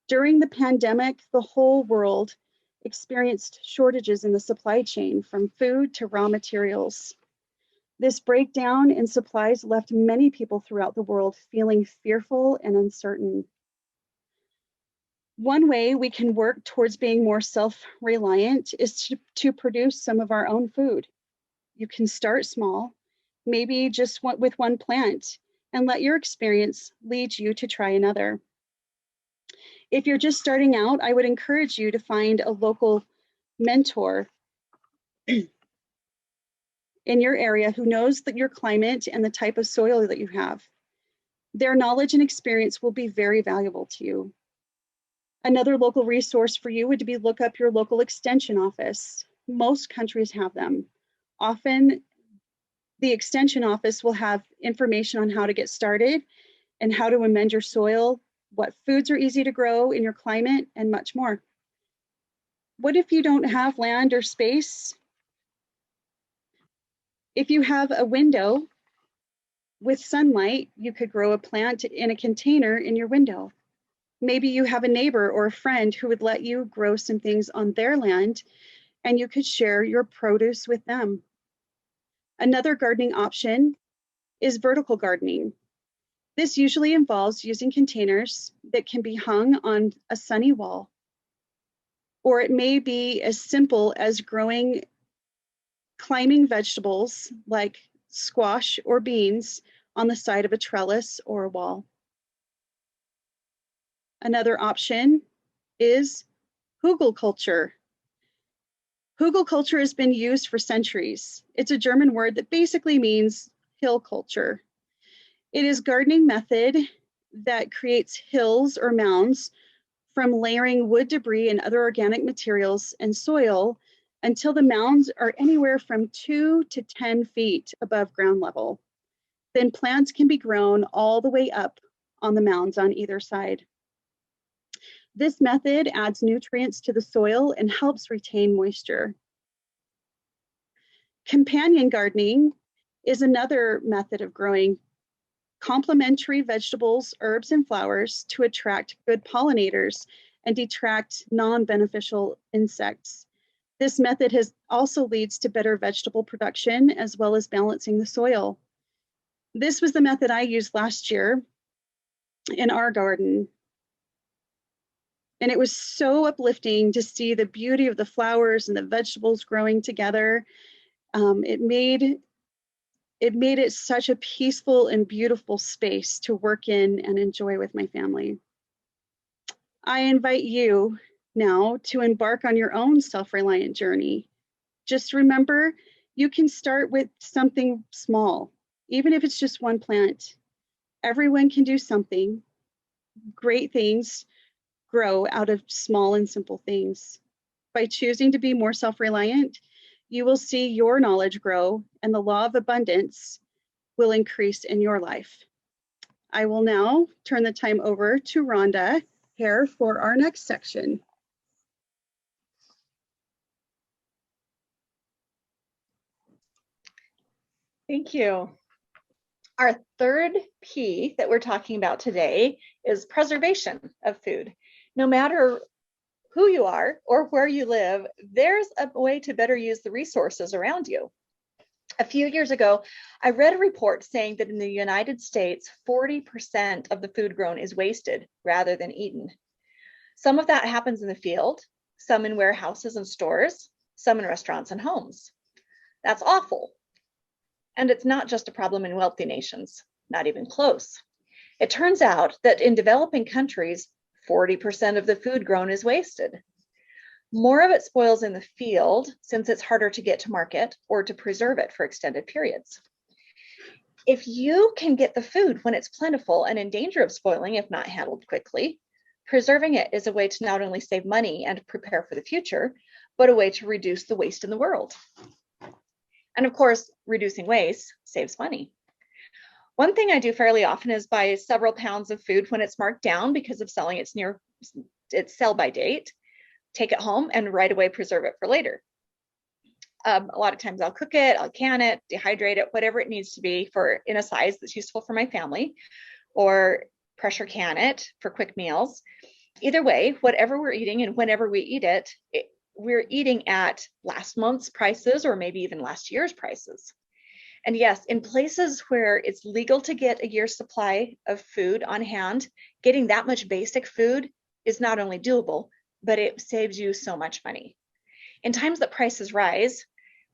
During the pandemic, the whole world experienced shortages in the supply chain, from food to raw materials. This breakdown in supplies left many people throughout the world feeling fearful and uncertain. One way we can work towards being more self-reliant is to produce some of our own food. You can start small, maybe just with one plant, and let your experience lead you to try another. If you're just starting out, I would encourage you to find a local mentor in your area who knows that your climate and the type of soil that you have. Their knowledge and experience will be very valuable to you. Another local resource for you would be look up your local extension office. Most countries have them. Often the extension office will have information on how to get started and how to amend your soil, what foods are easy to grow in your climate, and much more. What if you don't have land or space? If you have a window with sunlight, you could grow a plant in a container in your window. Maybe you have a neighbor or a friend who would let you grow some things on their land, and you could share your produce with them. Another gardening option is vertical gardening. This usually involves using containers that can be hung on a sunny wall, or it may be as simple as climbing vegetables like squash or beans on the side of a trellis or a wall. Another option is hugelkultur. Hugelkultur has been used for centuries. It's a German word that basically means hill culture. It is a gardening method that creates hills or mounds from layering wood debris and other organic materials and soil until the mounds are anywhere from 2 to 10 feet above ground level. Then plants can be grown all the way up on the mounds on either side. This method adds nutrients to the soil and helps retain moisture. Companion gardening is another method of growing complementary vegetables, herbs, and flowers to attract good pollinators and detract non-beneficial insects. This method also leads to better vegetable production as well as balancing the soil. This was the method I used last year in our garden. And it was so uplifting to see the beauty of the flowers and the vegetables growing together. It made it such a peaceful and beautiful space to work in and enjoy with my family. I invite you now to embark on your own self-reliant journey. Just remember, you can start with something small, even if it's just one plant. Everyone can do something. Great things grow out of small and simple things. By choosing to be more self-reliant, you will see your knowledge grow and the law of abundance will increase in your life. I will now turn the time over to Rhonda Hare for our next section. Thank you. Our third P that we're talking about today is preservation of food. No matter who you are or where you live, there's a way to better use the resources around you. A few years ago, I read a report saying that in the United States, 40% of the food grown is wasted rather than eaten. Some of that happens in the field, some in warehouses and stores, some in restaurants and homes. That's awful. And it's not just a problem in wealthy nations, not even close. It turns out that in developing countries, 40% of the food grown is wasted. More of it spoils in the field since it's harder to get to market or to preserve it for extended periods. If you can get the food when it's plentiful and in danger of spoiling if not handled quickly, preserving it is a way to not only save money and prepare for the future, but a way to reduce the waste in the world. And of course, reducing waste saves money. One thing I do fairly often is buy several pounds of food when it's marked down because of selling its sell by date, take it home and right away preserve it for later. A lot of times I'll cook it, I'll can it, dehydrate it, whatever it needs to be in a size that's useful for my family, or pressure can it for quick meals. Either way, whatever we're eating and whenever we eat it, we're eating at last month's prices or maybe even last year's prices. And yes, in places where it's legal to get a year's supply of food on hand, getting that much basic food is not only doable, but it saves you so much money. In times that prices rise,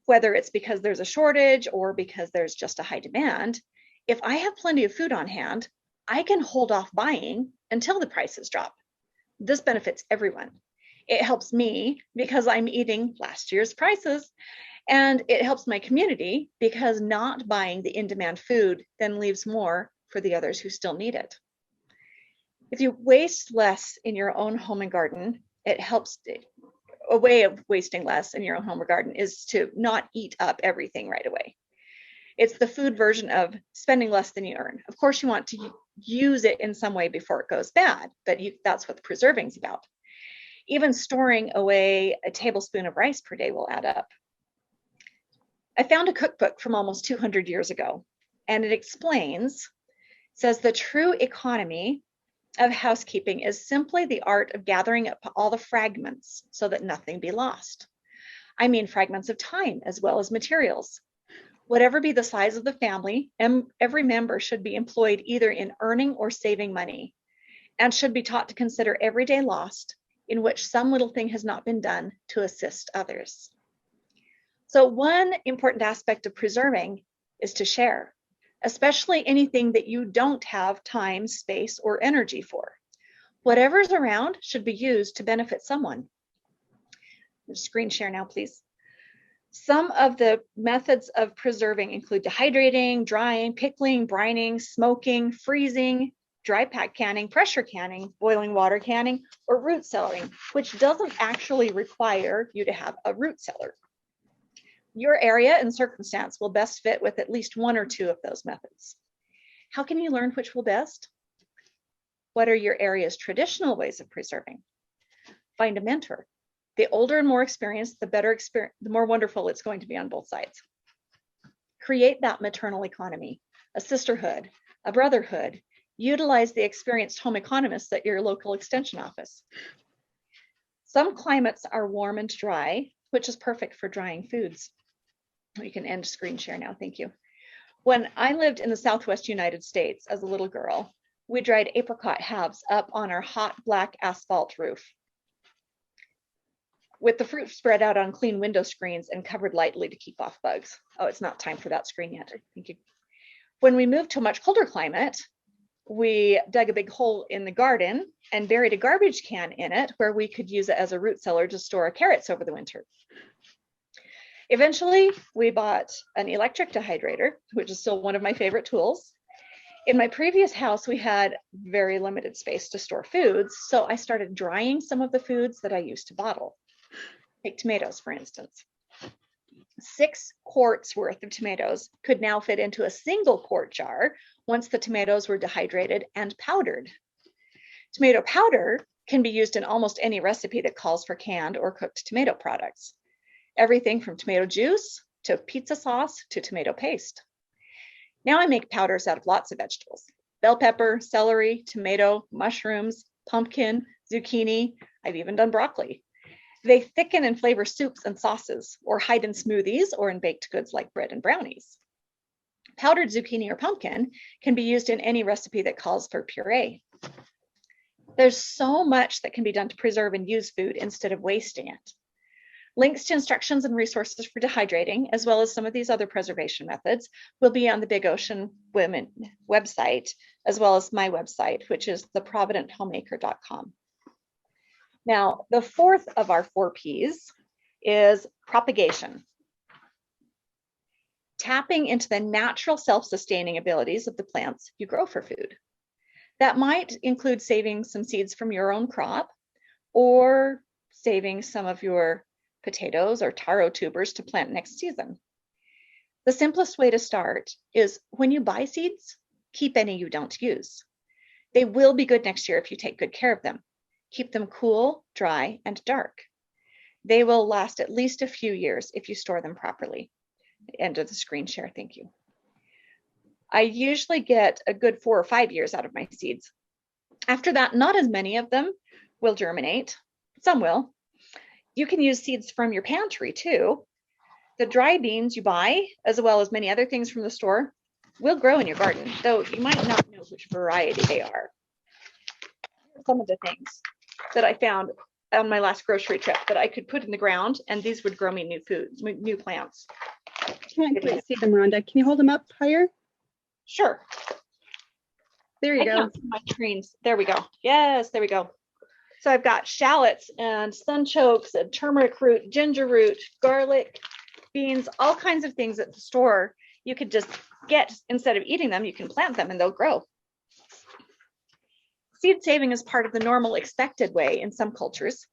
whether it's because there's a shortage or because there's just a high demand, if I have plenty of food on hand, I can hold off buying until the prices drop. This benefits everyone. It helps me because I'm eating last year's prices, and it helps my community because not buying the in-demand food then leaves more for the others who still need it. If you waste less in your own home and garden, it helps. A way of wasting less in your own home or garden is to not eat up everything right away. It's the food version of spending less than you earn. Of course, you want to use it in some way before it goes bad, but that's what the preserving is about. Even storing away a tablespoon of rice per day will add up. I found a cookbook from almost 200 years ago, and it says the true economy of housekeeping is simply the art of gathering up all the fragments so that nothing be lost. I mean fragments of time as well as materials. Whatever be the size of the family, every member should be employed either in earning or saving money, and should be taught to consider every day lost in which some little thing has not been done to assist others. So one important aspect of preserving is to share, especially anything that you don't have time, space, or energy for. Whatever's around should be used to benefit someone. Screen share now, please. Some of the methods of preserving include dehydrating, drying, pickling, brining, smoking, freezing, dry pack canning, pressure canning, boiling water canning, or root cellaring, which doesn't actually require you to have a root cellar. Your area and circumstance will best fit with at least one or two of those methods. How can you learn which will best? What are your area's traditional ways of preserving? Find a mentor. The older and more experienced, the more wonderful it's going to be on both sides. Create that maternal economy, a sisterhood, a brotherhood. Utilize the experienced home economists at your local extension office. Some climates are warm and dry, which is perfect for drying foods. We can end screen share now, thank you. When I lived in the Southwest United States as a little girl, we dried apricot halves up on our hot black asphalt roof, with the fruit spread out on clean window screens and covered lightly to keep off bugs. Oh, it's not time for that screen yet. Thank you. When we moved to a much colder climate, we dug a big hole in the garden and buried a garbage can in it where we could use it as a root cellar to store our carrots over the winter. Eventually, we bought an electric dehydrator, which is still one of my favorite tools. In my previous house, we had very limited space to store foods, so I started drying some of the foods that I used to bottle. Take tomatoes, for instance. 6 quarts worth of tomatoes could now fit into a single quart jar once the tomatoes were dehydrated and powdered. Tomato powder can be used in almost any recipe that calls for canned or cooked tomato products. Everything from tomato juice to pizza sauce to tomato paste. Now I make powders out of lots of vegetables: bell pepper, celery, tomato, mushrooms, pumpkin, zucchini. I've even done broccoli. They thicken and flavor soups and sauces, or hide in smoothies or in baked goods like bread and brownies. Powdered zucchini or pumpkin can be used in any recipe that calls for puree. There's so much that can be done to preserve and use food instead of wasting it. Links to instructions and resources for dehydrating, as well as some of these other preservation methods, will be on the Big Ocean Women website, as well as my website, which is theprovidenthomemaker.com. Now, the fourth of our 4 Ps is propagation. Tapping into the natural self-sustaining abilities of the plants you grow for food. That might include saving some seeds from your own crop, or saving some of your potatoes or taro tubers to plant next season. The simplest way to start is when you buy seeds, keep any you don't use. They will be good next year if you take good care of them. Keep them cool, dry, and dark. They will last at least a few years if you store them properly. End of the screen share, thank you. I usually get a good 4 or 5 years out of my seeds. After that, not as many of them will germinate. Some will. You can use seeds from your pantry too. The dry beans you buy, as well as many other things from the store, will grow in your garden, though you might not know which variety they are. Some of the things that I found on my last grocery trip that I could put in the ground, and these would grow me new foods, new plants. Can't quite see them, Rhonda. Can you hold them up higher? Sure. There you I go. can't see my screens. There we go. Yes, there we go. So I've got shallots and sunchokes and turmeric root, ginger root, garlic, beans, all kinds of things at the store. You could just get, instead of eating them, you can plant them and they'll grow. Seed saving is part of the normal expected way in some cultures,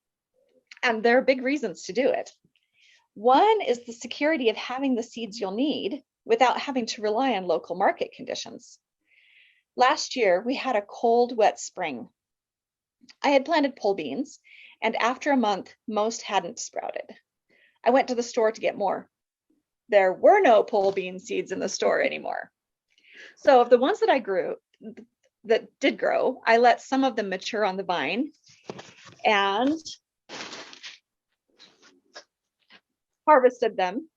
and there are big reasons to do it. One is the security of having the seeds you'll need without having to rely on local market conditions. Last year, we had a cold, wet spring. I had planted pole beans, and after a month, most hadn't sprouted. I went to the store to get more. There were no pole bean seeds in the store anymore. So of the ones that I grew, that did grow, I let some of them mature on the vine and harvested them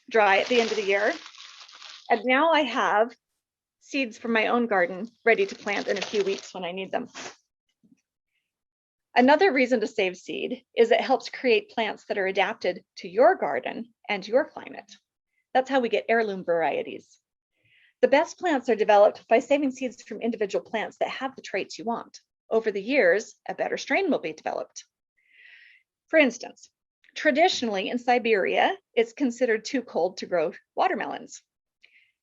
dry at the end of the year. And now I have seeds from my own garden ready to plant in a few weeks when I need them. Another reason to save seed is it helps create plants that are adapted to your garden and your climate. That's how we get heirloom varieties. The best plants are developed by saving seeds from individual plants that have the traits you want. Over the years, a better strain will be developed. For instance, traditionally in Siberia, it's considered too cold to grow watermelons.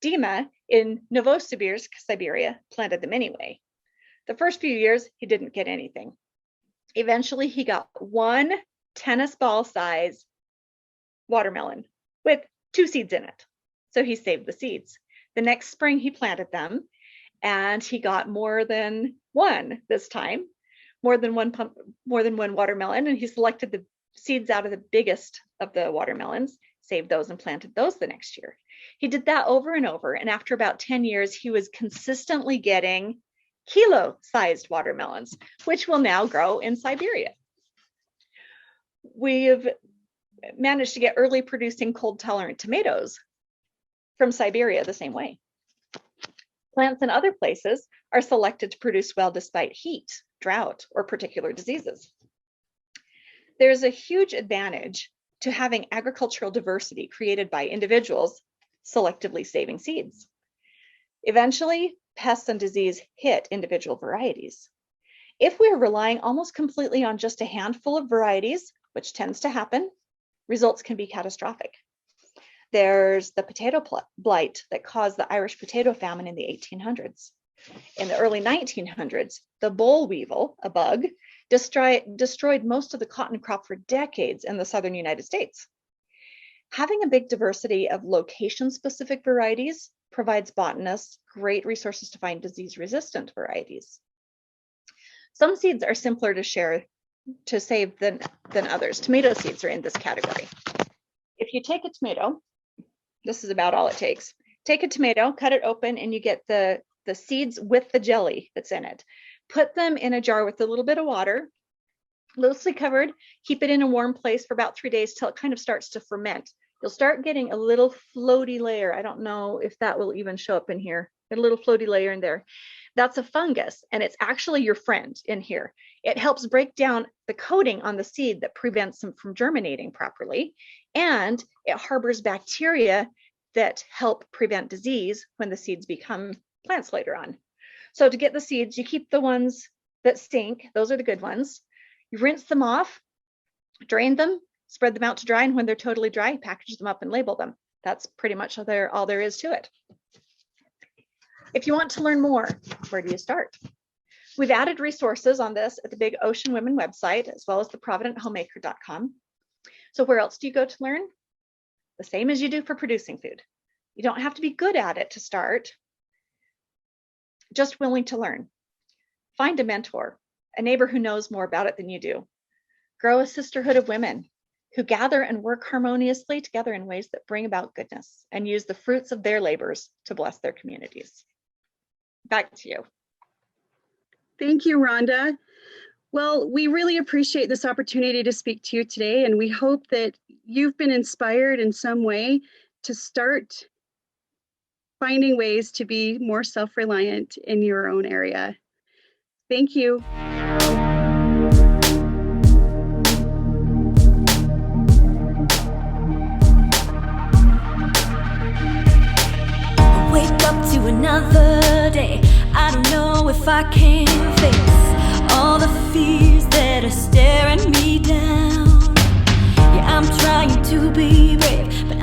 Dima in Novosibirsk, Siberia, planted them anyway. The first few years, he didn't get anything. Eventually, he got one tennis ball size watermelon with 2 seeds in it. So he saved the seeds. The next spring, he planted them, and he got more than one this time, more than one watermelon, and he selected the seeds out of the biggest of the watermelons, saved those, and planted those the next year. He did that over and over, and after about 10 years, he was consistently getting kilo-sized watermelons, which will now grow in Siberia. We've managed to get early producing cold-tolerant tomatoes from Siberia the same way. Plants in other places are selected to produce well despite heat, drought, or particular diseases. There's a huge advantage to having agricultural diversity created by individuals selectively saving seeds. Eventually, pests and disease hit individual varieties. If we're relying almost completely on just a handful of varieties, which tends to happen, results can be catastrophic. There's the potato blight that caused the Irish potato famine in the 1800s. In the early 1900s, the boll weevil, a bug, destroyed most of the cotton crop for decades in the southern United States. Having a big diversity of location-specific varieties provides botanists great resources to find disease-resistant varieties. Some seeds are simpler to save than others. Tomato seeds are in this category. If you take a tomato, this is about all it takes. Take a tomato, cut it open, and you get the seeds with the jelly that's in it. Put them in a jar with a little bit of water, loosely covered. Keep it in a warm place for about 3 days till it kind of starts to ferment. You'll start getting a little floaty layer. I don't know if that will even show up in here. A little floaty layer in there. That's a fungus, and it's actually your friend in here. It helps break down the coating on the seed that prevents them from germinating properly, and it harbors bacteria that help prevent disease when the seeds become plants later on. So to get the seeds, you keep the ones that stink. Those are the good ones. You rinse them off, drain them, spread them out to dry, and when they're totally dry, package them up and label them. That's pretty much all there is to it. If you want to learn more, where do you start? We've added resources on this at the Big Ocean Women website, as well as the providenthomemaker.com. So where else do you go to learn? The same as you do for producing food. You don't have to be good at it to start, just willing to learn. Find a mentor, a neighbor who knows more about it than you do. Grow a sisterhood of women who gather and work harmoniously together in ways that bring about goodness and use the fruits of their labors to bless their communities. Back to you. Thank you, Rhonda. Well, we really appreciate this opportunity to speak to you today, and we hope that you've been inspired in some way to start finding ways to be more self-reliant in your own area. Thank you. Wake up to another day. I don't know if I can face all the fears that are staring me down. Yeah, I'm trying to be brave, but